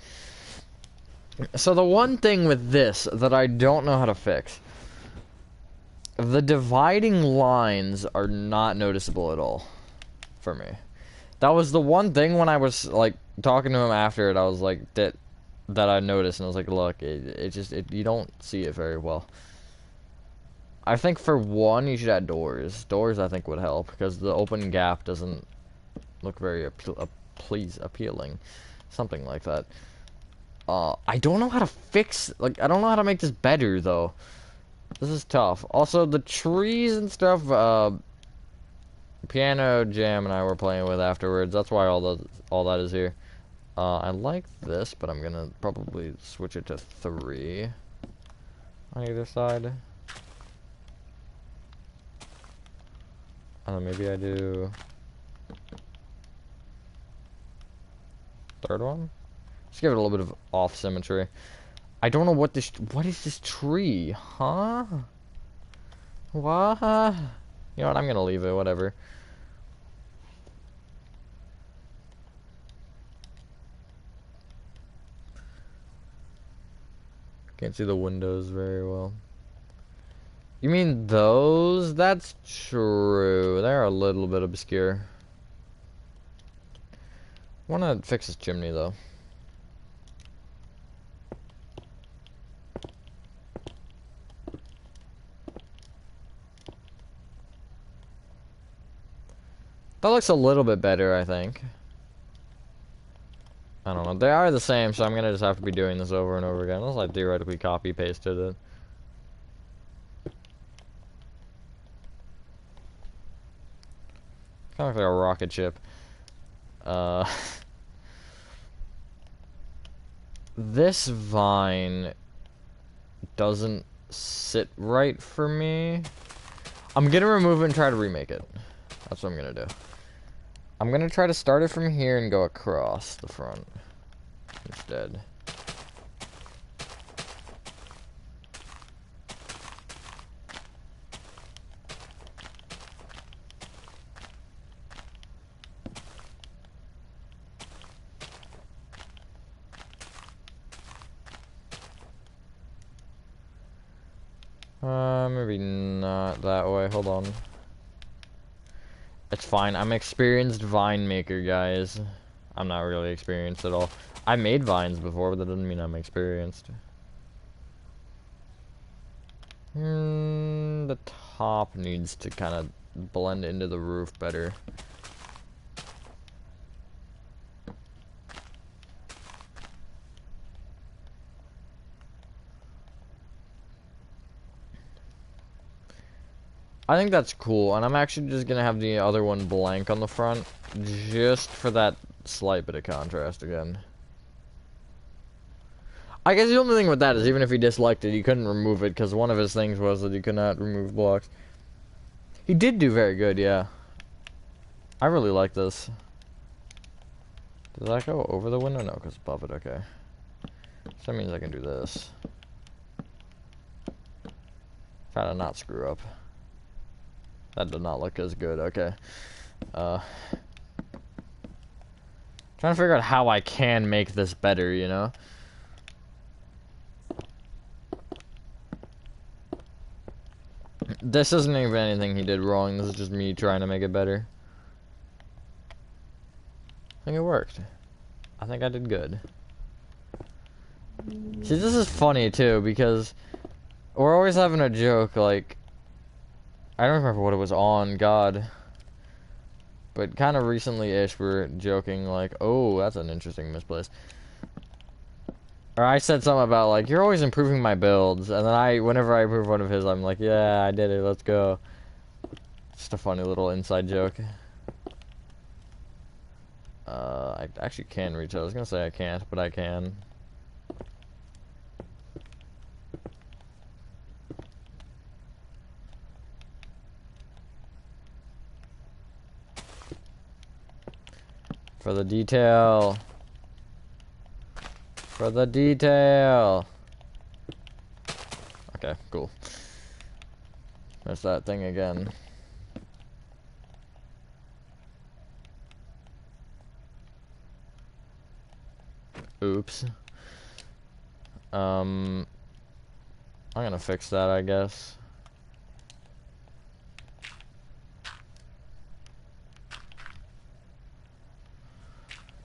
So the one thing with this that I don't know how to fix, the dividing lines are not noticeable at all for me. That was the one thing when I was like talking to him after it, I was like that I noticed, and I was like, look, you don't see it very well. I think for one, you should add doors. Doors, I think, would help because the open gap doesn't look very appealing. Something like that. I don't know how to fix, like, I don't know how to make this better, though. This is tough. Also, the trees and stuff, Piano Jam and I were playing with afterwards. That's why all that is here. I like this, but I'm gonna probably switch it to 3 on either side. Maybe I do third one? Just give it a little bit of off symmetry. I don't know what is this tree? Huh? What? You know what, I'm gonna leave it, whatever. Can't see the windows very well. You mean those? That's true. They're a little bit obscure. I wanna fix this chimney, though. That looks a little bit better, I think. I don't know. They are the same, so I'm gonna just have to be doing this over and over again. Unless I theoretically copy-pasted it. Kind of like a rocket ship. This vine doesn't sit right for me. I'm gonna remove it and try to remake it. That's what I'm gonna do. I'm gonna try to start it from here and go across the front instead. Maybe not that way. Hold on. It's fine. I'm experienced vine maker, guys. I'm not really experienced at all. I made vines before, but that doesn't mean I'm experienced. The top needs to kind of blend into the roof better. I think that's cool, and I'm actually just gonna have the other one blank on the front, just for that slight bit of contrast again. I guess the only thing with that is even if he disliked it, he couldn't remove it, because one of his things was that he could not remove blocks. He did do very good, yeah. I really like this. Does that go over the window? No, because above it, okay. So that means I can do this. Try to not screw up. That did not look as good, okay. Trying to figure out how I can make this better, you know? This isn't even anything he did wrong, this is just me trying to make it better. I think it worked. I think I did good. See, this is funny too, because we're always having a joke, like, I don't remember what it was on, God. But kind of recently-ish, we're joking, like, oh, that's an interesting misplace. Or I said something about, like, you're always improving my builds. And then whenever I improve one of his, I'm like, yeah, I did it, let's go. Just a funny little inside joke. I actually can reach. I was gonna say I can't, but I can. For the detail. For the detail. Okay, cool. There's that thing again. Oops. I'm gonna fix that, I guess.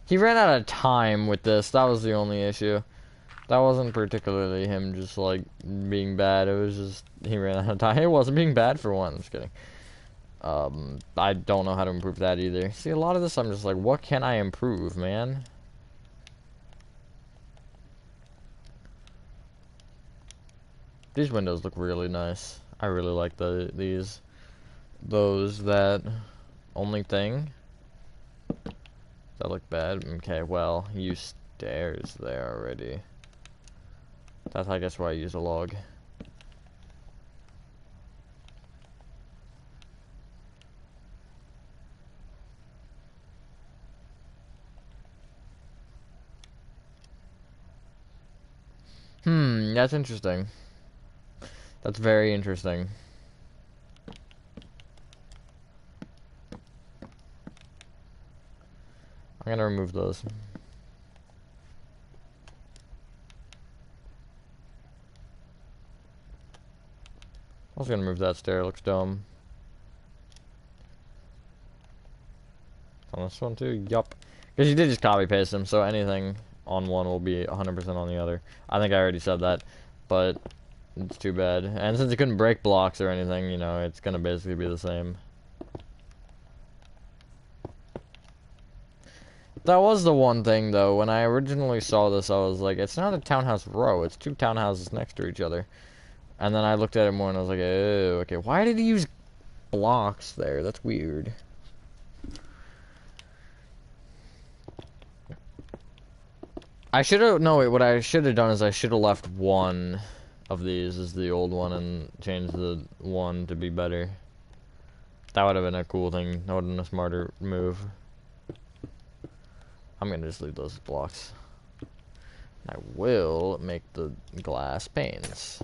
He ran out of time with this. That was the only issue. That wasn't particularly him just, like, being bad. It was just he ran out of time. It wasn't being bad for one. I'm just kidding. I don't know how to improve that either. See, a lot of this I'm just like, what can I improve, man? These windows look really nice. I really like these. Those, that only thing. That look bad? Okay, well, use stairs there already. That's, I guess, why I use a log. That's interesting. That's very interesting. I'm gonna remove those. I was gonna move that stair, it looks dumb. On this one too? Yup. Because you did just copy paste them, so anything on one will be 100% on the other. I think I already said that, but it's too bad. And since you couldn't break blocks or anything, you know, it's gonna basically be the same. That was the one thing, though. When I originally saw this, I was like, it's not a townhouse row. It's two townhouses next to each other. And then I looked at it more and I was like, oh, okay. Why did he use blocks there? That's weird. I should have, no, wait, what I should have done is I should have left one of these as the old one and changed the one to be better. That would have been a cool thing. That would have been a smarter move. I'm gonna just leave those blocks. I will make the glass panes.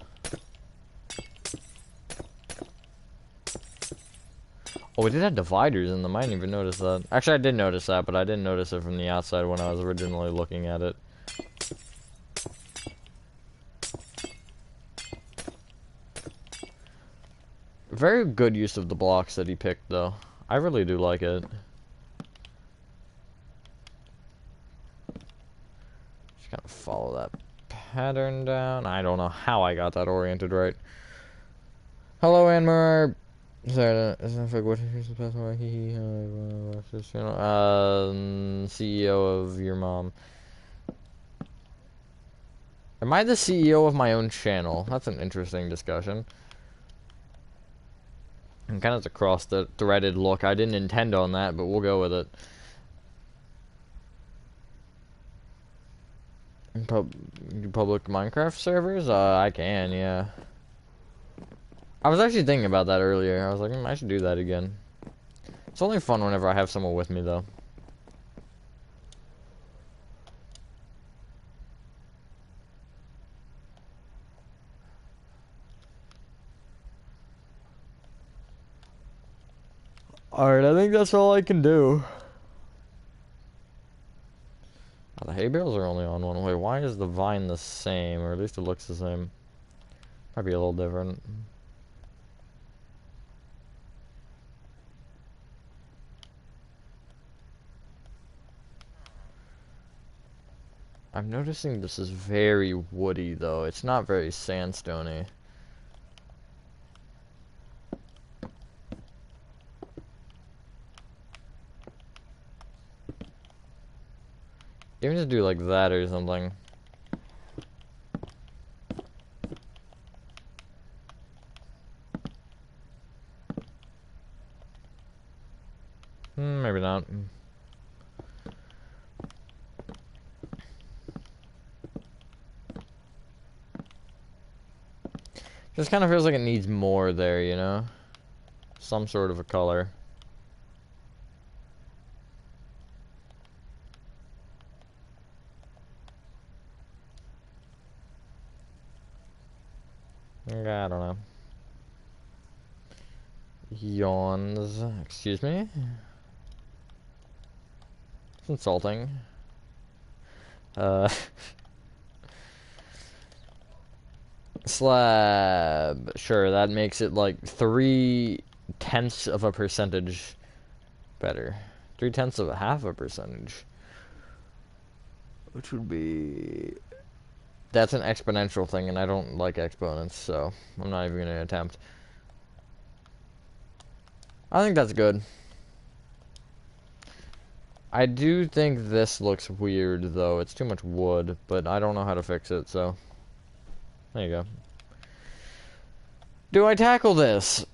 Oh, we did have dividers in them. I didn't even notice that. Actually, I did notice that, but I didn't notice it from the outside when I was originally looking at it. Very good use of the blocks that he picked, though. I really do like it. Just gotta follow that pattern down. I don't know how I got that oriented right. Hello, Anmar. Sorry, what is the best way he watch this channel? CEO of your mom. Am I the CEO of my own channel? That's an interesting discussion. And kind of across the threaded look. I didn't intend on that, but we'll go with it. Public Minecraft servers? I can, yeah. I was actually thinking about that earlier. I was like, I should do that again. It's only fun whenever I have someone with me, though. Alright, I think that's all I can do. Oh, the hay bales are only on one. Wait, why is the vine the same? Or at least it looks the same. Might be a little different. I'm noticing this is very woody, though. It's not very sandstony. Even just do like that or something. Maybe not. Just kind of feels like it needs more there, you know? Some sort of a color. I don't know. Yawns. Excuse me? It's insulting. Slab. Sure, that makes it like 3/10 of a percentage better. 3/10 of a half a percentage. Which would be... That's an exponential thing, and I don't like exponents, so I'm not even going to attempt. I think that's good. I do think this looks weird, though. It's too much wood, but I don't know how to fix it, so... There you go. Do I tackle this?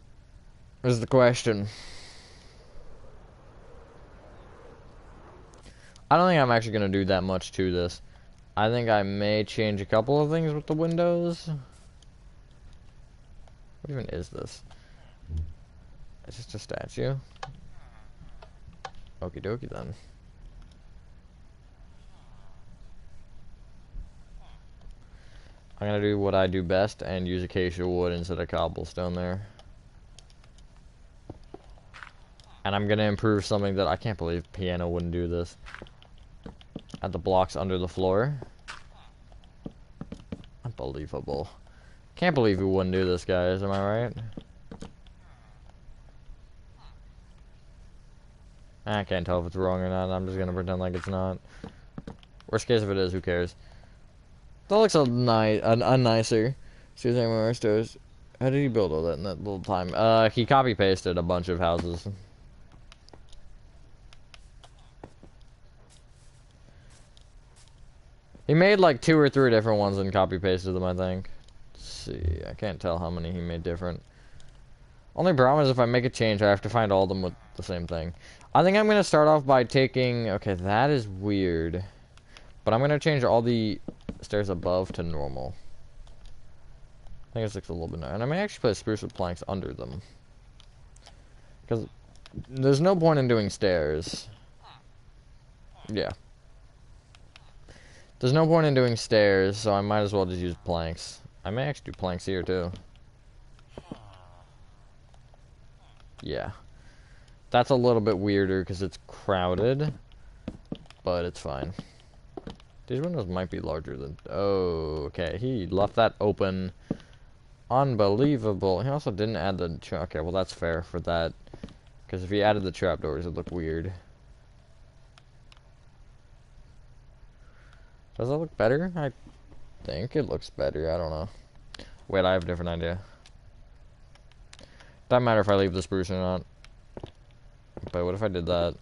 Is the question. I don't think I'm actually going to do that much to this. I think I may change a couple of things with the windows. What even is this? It's just a statue? Okie dokie then. I'm gonna do what I do best and use acacia wood instead of cobblestone there. And I'm gonna improve something that I can't believe piano wouldn't do this. Add the blocks under the floor. Unbelievable. Can't believe you wouldn't do this, guys, am I right? I can't tell if it's wrong or not, I'm just gonna pretend like it's not. Worst case if it is, who cares? That looks a nicer. Excuse me, my stores. How did he build all that in that little time? He copy pasted a bunch of houses. He made like 2 or 3 different ones and copy pasted them, I think. Let's see, I can't tell how many he made different. Only problem is if I make a change, I have to find all of them with the same thing. I think I'm gonna start off by taking. Okay, that is weird, but I'm gonna change all the stairs above to normal. I think it looks a little bit nice. And I may actually put spruce with planks under them. Because there's no point in doing stairs. Yeah. There's no point in doing stairs, so I might as well just use planks. I may actually do planks here, too. Yeah. That's a little bit weirder because it's crowded. But it's fine. These windows might be larger than... Oh, okay. He left that open. Unbelievable. He also didn't add the... Okay, well that's fair for that. Because if he added the trapdoors, it'd look weird. Does that look better? I think it looks better. I don't know. Wait, I have a different idea. Doesn't matter if I leave the spruce or not. But what if I did that?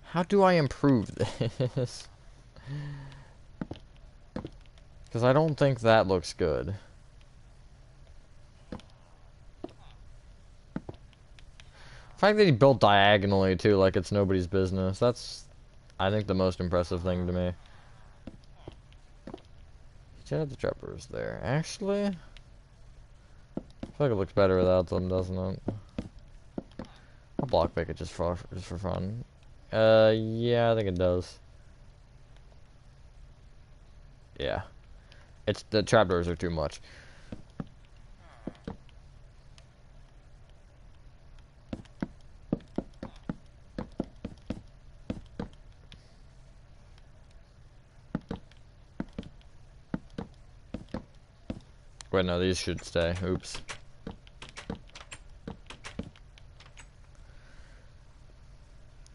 How do I improve this? Because I don't think that looks good. The fact that he built diagonally, too, like it's nobody's business. That's, I think, the most impressive thing to me. He should have the trappers there. Actually, I feel like it looks better without them, doesn't it? I'll block pick it just for fun. Yeah, I think it does. Yeah. It's, the trapdoors are too much. Wait, no, these should stay. Oops.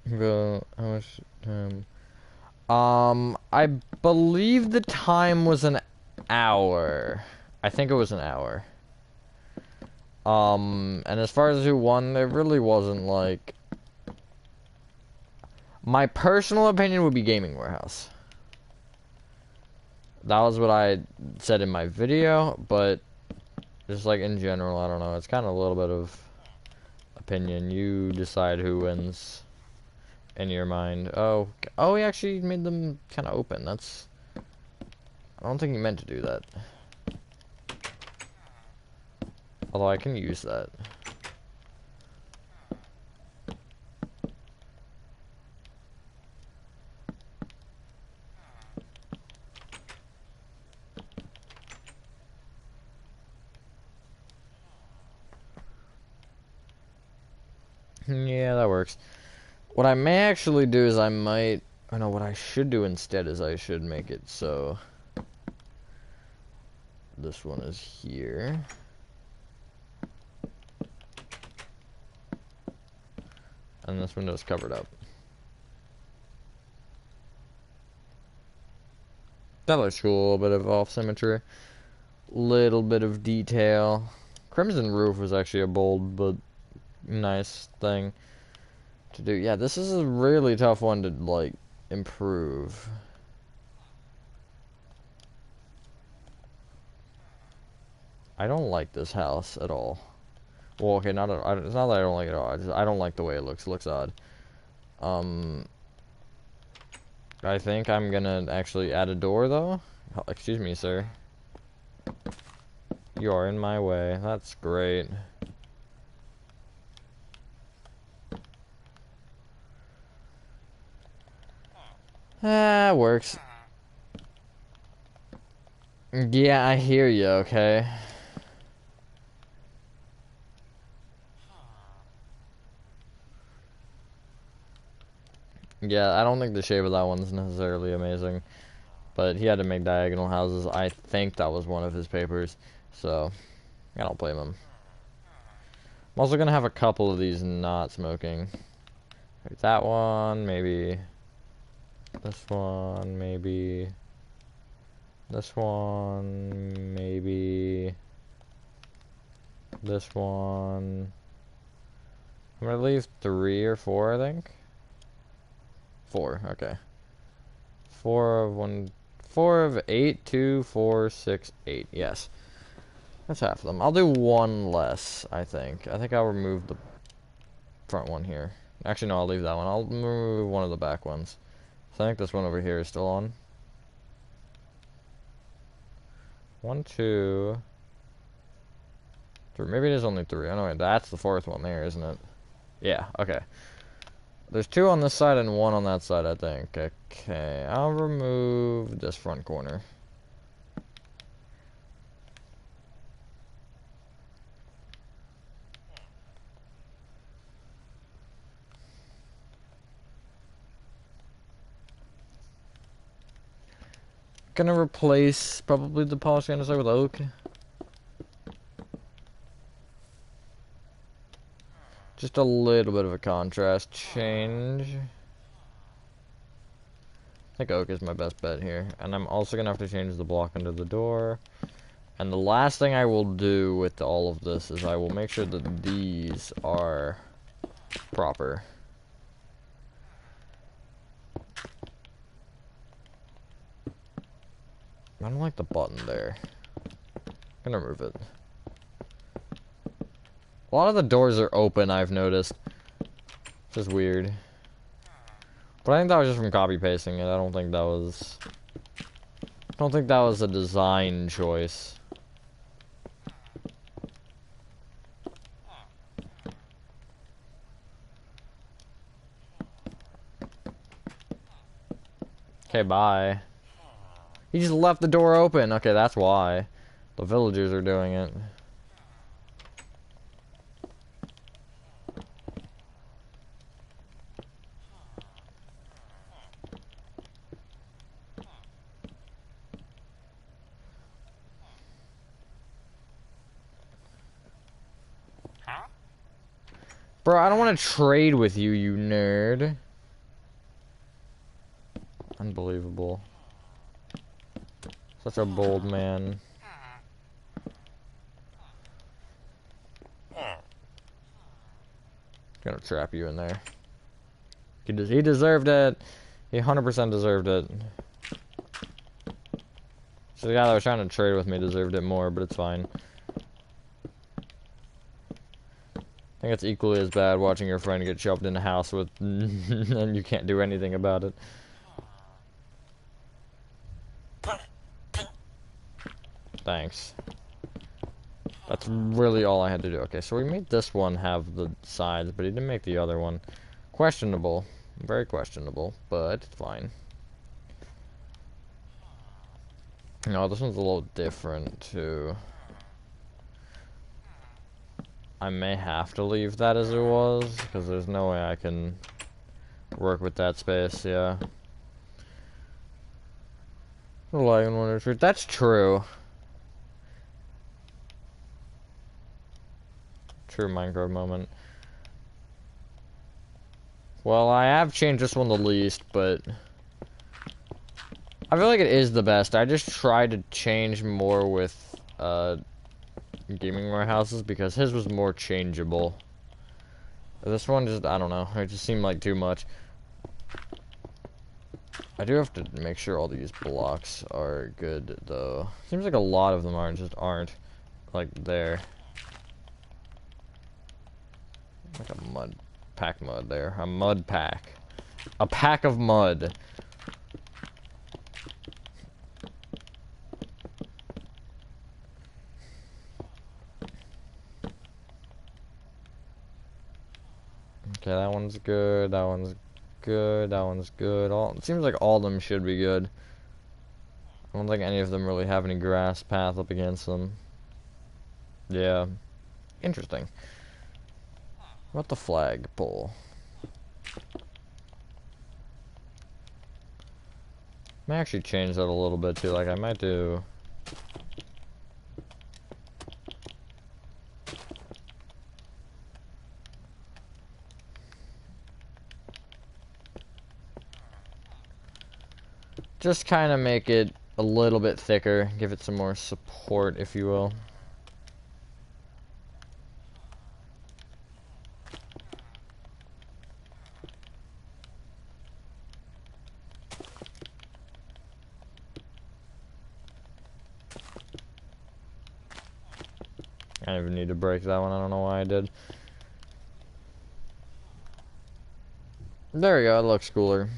How much time? I believe the time was an hour. I think it was an hour. And as far as who won, there really wasn't, like... My personal opinion would be Gaming Warehouse. That was what I said in my video, but just like in general, I don't know. It's kind of a little bit of opinion. You decide who wins. in your mind? Oh, oh, he actually made them kind of open. That's... I don't think he meant to do that. Although I can use that. Yeah, that works. What I may actually do is I might... I know what I should do instead is I should make it so... This one is here. And this window is covered up. That looks cool, a little bit of off-symmetry. Little bit of detail. Crimson roof was actually a bold but nice thing to do. Yeah, this is a really tough one to, like, improve. I don't like this house at all. Well, okay, it's not that I don't like it at all. I don't like the way it looks. It looks odd. I think I'm gonna actually add a door, though. Oh, excuse me, sir. You are in my way. That's great. Ah, works. Yeah, I hear you, okay? Yeah, I don't think the shape of that one's necessarily amazing. But he had to make diagonal houses. I think that was one of his papers. So, I don't blame him. I'm also going to have a couple of these not smoking. That one, maybe. This one, maybe. This one, maybe. This one. I'm going to leave 3 or 4, I think. 4, okay. 4 of 8, 2, 4, 6, 8. Yes. That's half of them. I'll do one less, I think. I think I'll remove the front one here. Actually, no, I'll leave that one. I'll remove one of the back ones. So I think this one over here is still on. 1, 2, 3. Maybe it is only 3. Oh, no, wait, that's the 4th one there, isn't it? Yeah, okay. There's 2 on this side and 1 on that side, I think. Okay, I'll remove this front corner. Gonna replace probably the polished andesite with oak. Just a little bit of a contrast change. I think oak is my best bet here. And I'm also gonna have to change the block under the door. And the last thing I will do with all of this is I will make sure that these are proper. I don't like the button there. I'm gonna remove it. A lot of the doors are open, I've noticed. Which is weird. But I think that was just from copy pasting it. I don't think that was a design choice. Okay, bye. He just left the door open. Okay, that's why. The villagers are doing it. Bro, I don't want to trade with you, you nerd. Unbelievable. Such a bold man. Gonna trap you in there. He deserved it. He 100% deserved it. So the guy that was trying to trade with me deserved it more, but it's fine. I think it's equally as bad watching your friend get shoved in a house with and you can't do anything about it. Thanks. That's really all I had to do. Okay, so we made this one have the sides, but he didn't make the other one. Questionable. Very questionable, but it's fine. No, this one's a little different, too. I may have to leave that as it was, because there's no way I can work with that space, yeah. That's true. True Minecraft moment. Well, I have changed this one the least, but I feel like it is the best. I just try to change more with gaming warehouses because his was more changeable. This one just, I don't know, it just seemed like too much. I do have to make sure all these blocks are good, though. Seems like a lot of them aren't, like, there. Like a mud there. A mud pack. A pack of mud. Okay, that one's good, that one's good, that one's good. It seems like all of them should be good. I don't think any of them really have any grass path up against them. Yeah. Interesting. What about the flagpole? I may actually change that a little bit too, like I might do... Just kind of make it a little bit thicker, give it some more support, if you will. I don't even need to break that one, I don't know why I did. There we go, it looks cooler,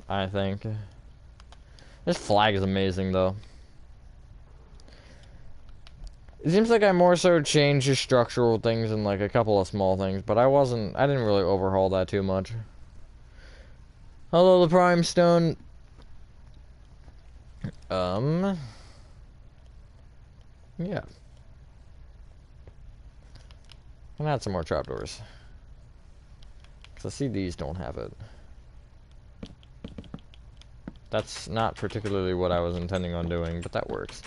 I think. This flag is amazing, though. It seems like I more so changed the structural things and like a couple of small things, but I didn't really overhaul that too much. Hello, the Prime Stone. Yeah. And add some more trapdoors. Because I see these don't have it. That's not particularly what I was intending on doing, but that works.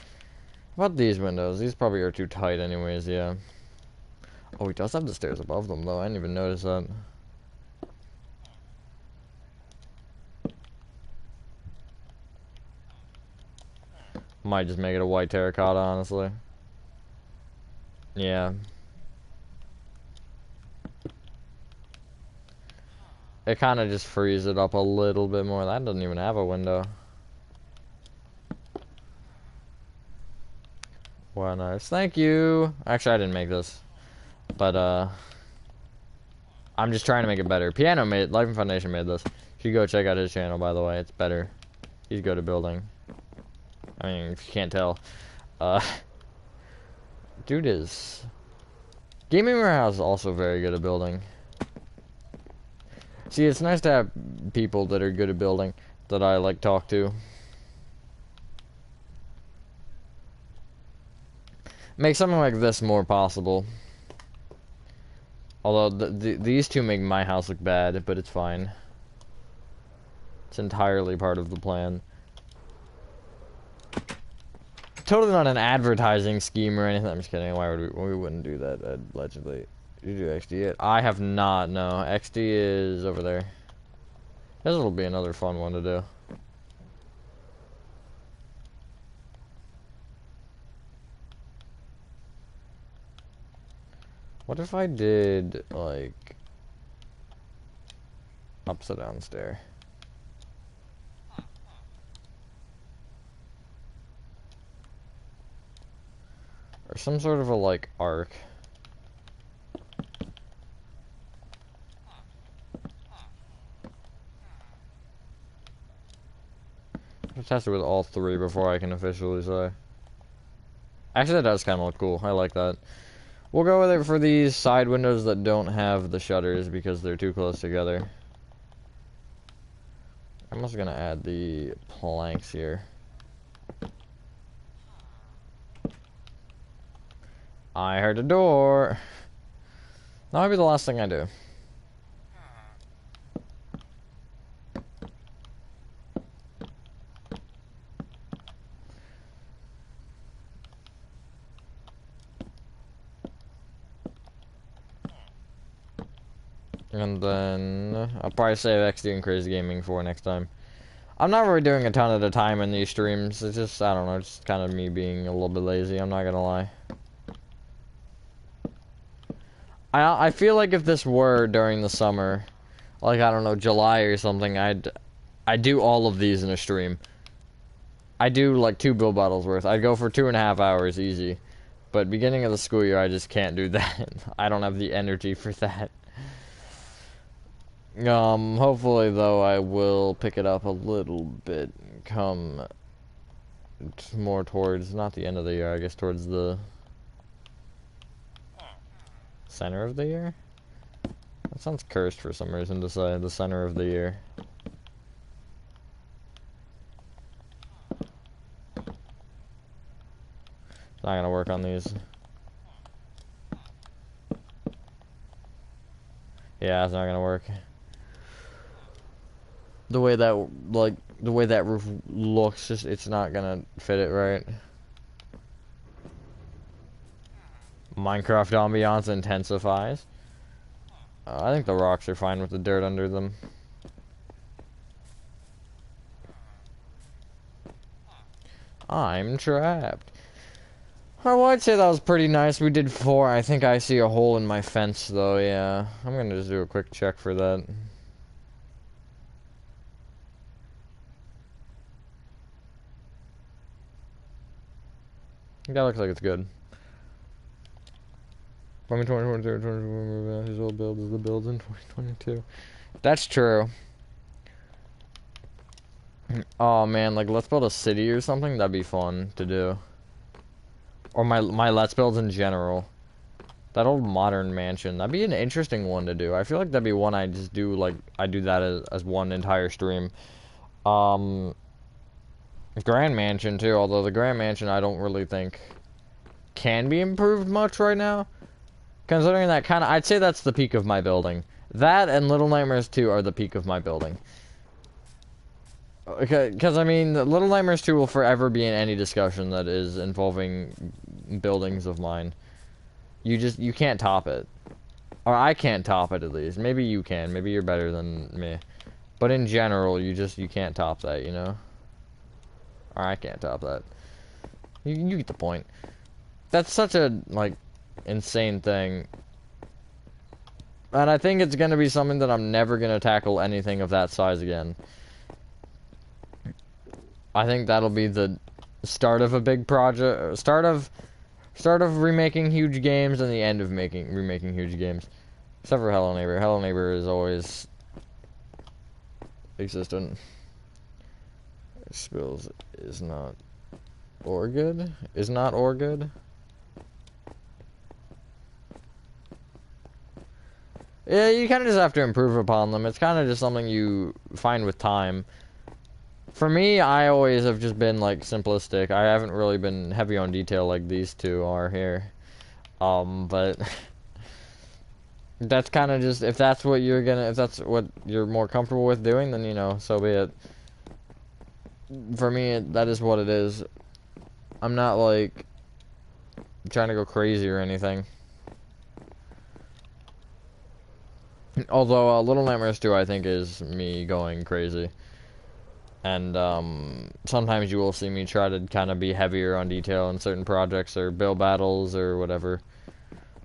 How about these windows? These probably are too tight anyways, yeah. Oh, he does have the stairs above them, though. I didn't even notice that. Might just make it a white terracotta, honestly. Yeah. It kind of just frees it up a little bit more. That doesn't even have a window. Wow, nice. Thank you. Actually, I didn't make this. But, I'm just trying to make it better. Life and Foundation made this. You should go check out his channel, by the way. It's better. He's good at building. I mean, if you can't tell. Dude is... Gaming Warehouse is also very good at building. See, it's nice to have people that are good at building that I, like, talk to. Make something like this more possible. Although, these two make my house look bad, but it's fine. It's entirely part of the plan. Totally not an advertising scheme or anything. I'm just kidding. Why would we wouldn't do that, allegedly. You do XD it? I have not, no. XD is over there. This will be another fun one to do. What if I did, like, upside down stair? Or some sort of a, like, arc. I'll test it with all three before I can officially say. Actually, that does kind of look cool. I like that. We'll go with it for these side windows that don't have the shutters because they're too close together. I'm also gonna add the planks here. I heard a door. That might be the last thing I do. And then I'll probably save XD and Crazy Gaming for next time. I'm not really doing a ton at a time in these streams. It's just, I don't know, it's kind of me being a little bit lazy, I'm not gonna lie. I feel like if this were during the summer, like, I don't know, July or something, I'd do all of these in a stream. I do like 2 build battles worth. I'd go for 2.5 hours easy. But beginning of the school year, I just can't do that. I don't have the energy for that. Hopefully though, I will pick it up a little bit come more towards, not the end of the year, I guess towards the center of the year? That sounds cursed for some reason to say, the center of the year. It's not gonna work on these. Yeah, it's not gonna work. The way that, like, the way that roof looks, just, it's not gonna fit it right. Minecraft ambiance intensifies. I think the rocks are fine with the dirt under them. I'm trapped. Oh, well, I'd say that was pretty nice. We did 4. I think I see a hole in my fence, though, yeah. I'm gonna just do a quick check for that. That looks like it's good. 2022, his old build is the builds in 2022. That's true. Oh man, like let's build a city or something. That'd be fun to do. Or my let's builds in general. That old modern mansion. That'd be an interesting one to do. I feel like that'd be one I just do like I do that as one entire stream. Grand Mansion too, although the Grand Mansion I don't really think can be improved much right now. Considering that kind of, I'd say that's the peak of my building. That and Little Nightmares 2 are the peak of my building. Okay, because I mean, Little Nightmares 2 will forever be in any discussion that is involving buildings of mine. You can't top it. Or I can't top it at least. Maybe you can. Maybe you're better than me. But in general, you can't top that, you know? Or I can't top that. You get the point. That's such a, like, insane thing. And I think it's gonna be something that I'm never gonna tackle anything of that size again. I think that'll be the start of a big project, start of remaking huge games and the end of remaking huge games. Except for Hello Neighbor. Hello Neighbor is always existent. Spills is not or good. Is not or good. Yeah, you kind of just have to improve upon them. It's kind of just something you find with time. For me, I always have just been, like, simplistic. I haven't really been heavy on detail like these two are here. But that's kind of just, if that's what if that's what you're more comfortable with doing, then, you know, so be it. For me, that is what it is. I'm not, like, trying to go crazy or anything. Although, Little Nightmares 2, I think, is me going crazy. And, sometimes you will see me try to kind of be heavier on detail in certain projects or build battles or whatever.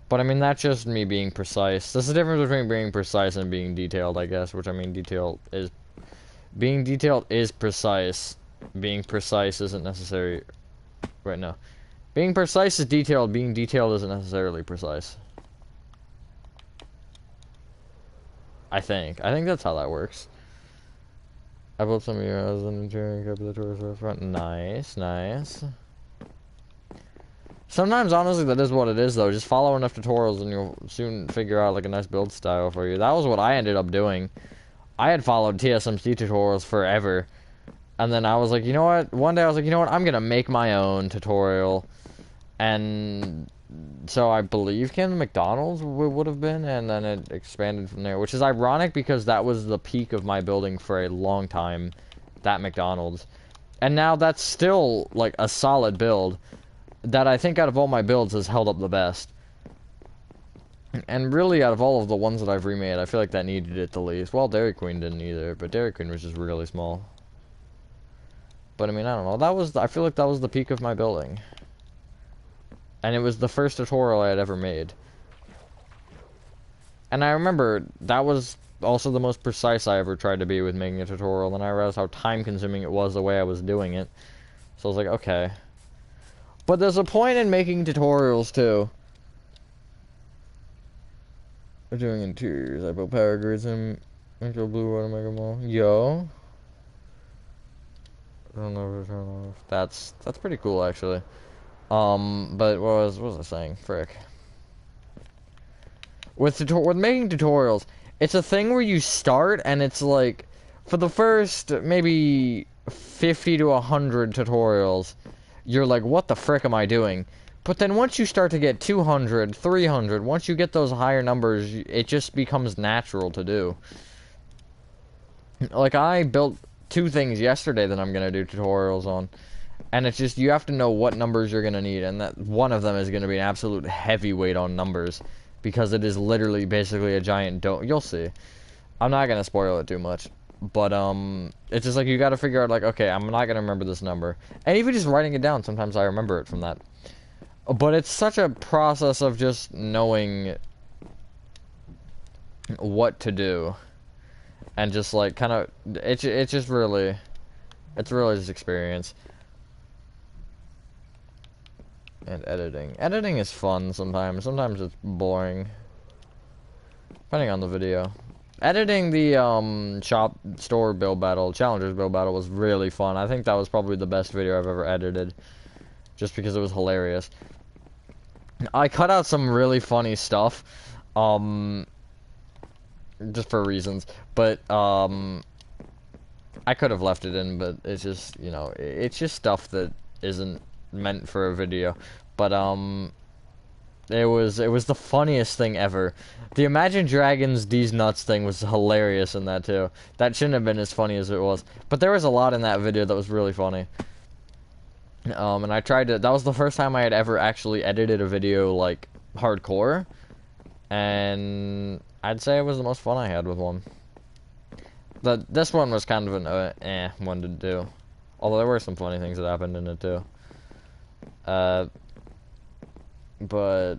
But, I mean, that's just me being precise. There's a difference between being precise and being detailed, I guess, which, I mean, being detailed is precise. Being precise isn't necessary. Right, no. Being precise is detailed. Being detailed isn't necessarily precise. I think that's how that works. I built some of your as an interior and kept the tourist front. Nice, nice. Sometimes, honestly, that is what it is, though. Just follow enough tutorials and you'll soon figure out, like, a nice build style for you. That was what I ended up doing. I had followed TSMC tutorials forever. And then I was like, you know what? One day I was like, you know what? I'm gonna make my own tutorial. And so I believe Camden McDonald's would have been, and then it expanded from there. Which is ironic because that was the peak of my building for a long time. That McDonald's. And now that's still, like, a solid build. That I think out of all my builds has held up the best. And really, out of all of the ones that I've remade, I feel like that needed it the least. Well, Dairy Queen didn't either, but Dairy Queen was just really small. But I mean, I don't know. I feel like that was the peak of my building. And it was the first tutorial I had ever made. And I remember that was also the most precise I ever tried to be with making a tutorial, and I realized how time-consuming it was the way I was doing it. So I was like, okay. But there's a point in making tutorials, too. We're doing interiors. I built power grids and Metro Blue Water Mega Mall. Yo. I don't know if to turn off. That's pretty cool, actually. But what was I saying? Frick. With making tutorials, it's a thing where you start and it's like, for the first maybe 50 to 100 tutorials, you're like, what the frick am I doing? But then once you start to get 200, 300, once you get those higher numbers, it just becomes natural to do. Like, I built 2 things yesterday that I'm going to do tutorials on. And it's just, you have to know what numbers you're going to need. And that one of them is going to be an absolute heavyweight on numbers. Because it is literally basically a giant dome. You'll see. I'm not going to spoil it too much. But, it's just like, you got to figure out, like, okay, I'm not going to remember this number. And even just writing it down, sometimes I remember it from that. But it's such a process of just knowing what to do. And just, like, kind of, it's just really, it's really just experience. And editing. Editing is fun sometimes. Sometimes it's boring. Depending on the video. Editing the, shop store build battle, challengers build battle was really fun. I think that was probably the best video I've ever edited. Just because it was hilarious. I cut out some really funny stuff. Just for reasons. But, I could have left it in, but it's just, you know, it's just stuff that isn't meant for a video. But, it was the funniest thing ever. The Imagine Dragons These Nuts thing was hilarious in that too. That shouldn't have been as funny as it was. But there was a lot in that video that was really funny. And I tried to, that was the first time I had ever actually edited a video, like, hardcore. And I'd say it was the most fun I had with one. This one was kind of an one to do. Although there were some funny things that happened in it too. But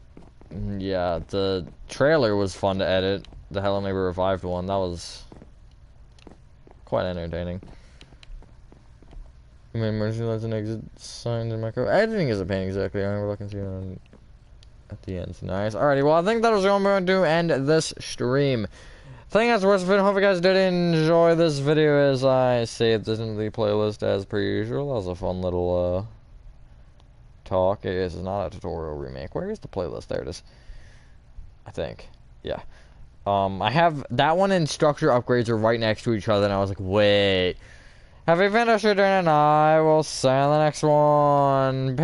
yeah, the trailer was fun to edit. The Hello Neighbor Revived one, that was quite entertaining. I mean, emergency lights and exit signs and micro editing is a pain exactly. I remember looking to you at the end. Nice. Alrighty, well I think that was what I'm going to do end this stream. I think that's the worst of it. Hope you guys did enjoy this video as I saved this into the playlist as per usual. That was a fun little talk. It is not a tutorial remake. Where is the playlist? There it is. I think. Yeah. I have that one and structure upgrades are right next to each other, and I was like, wait. Have you finished it? And I will see you in the next one.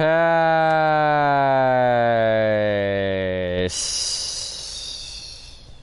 Peace.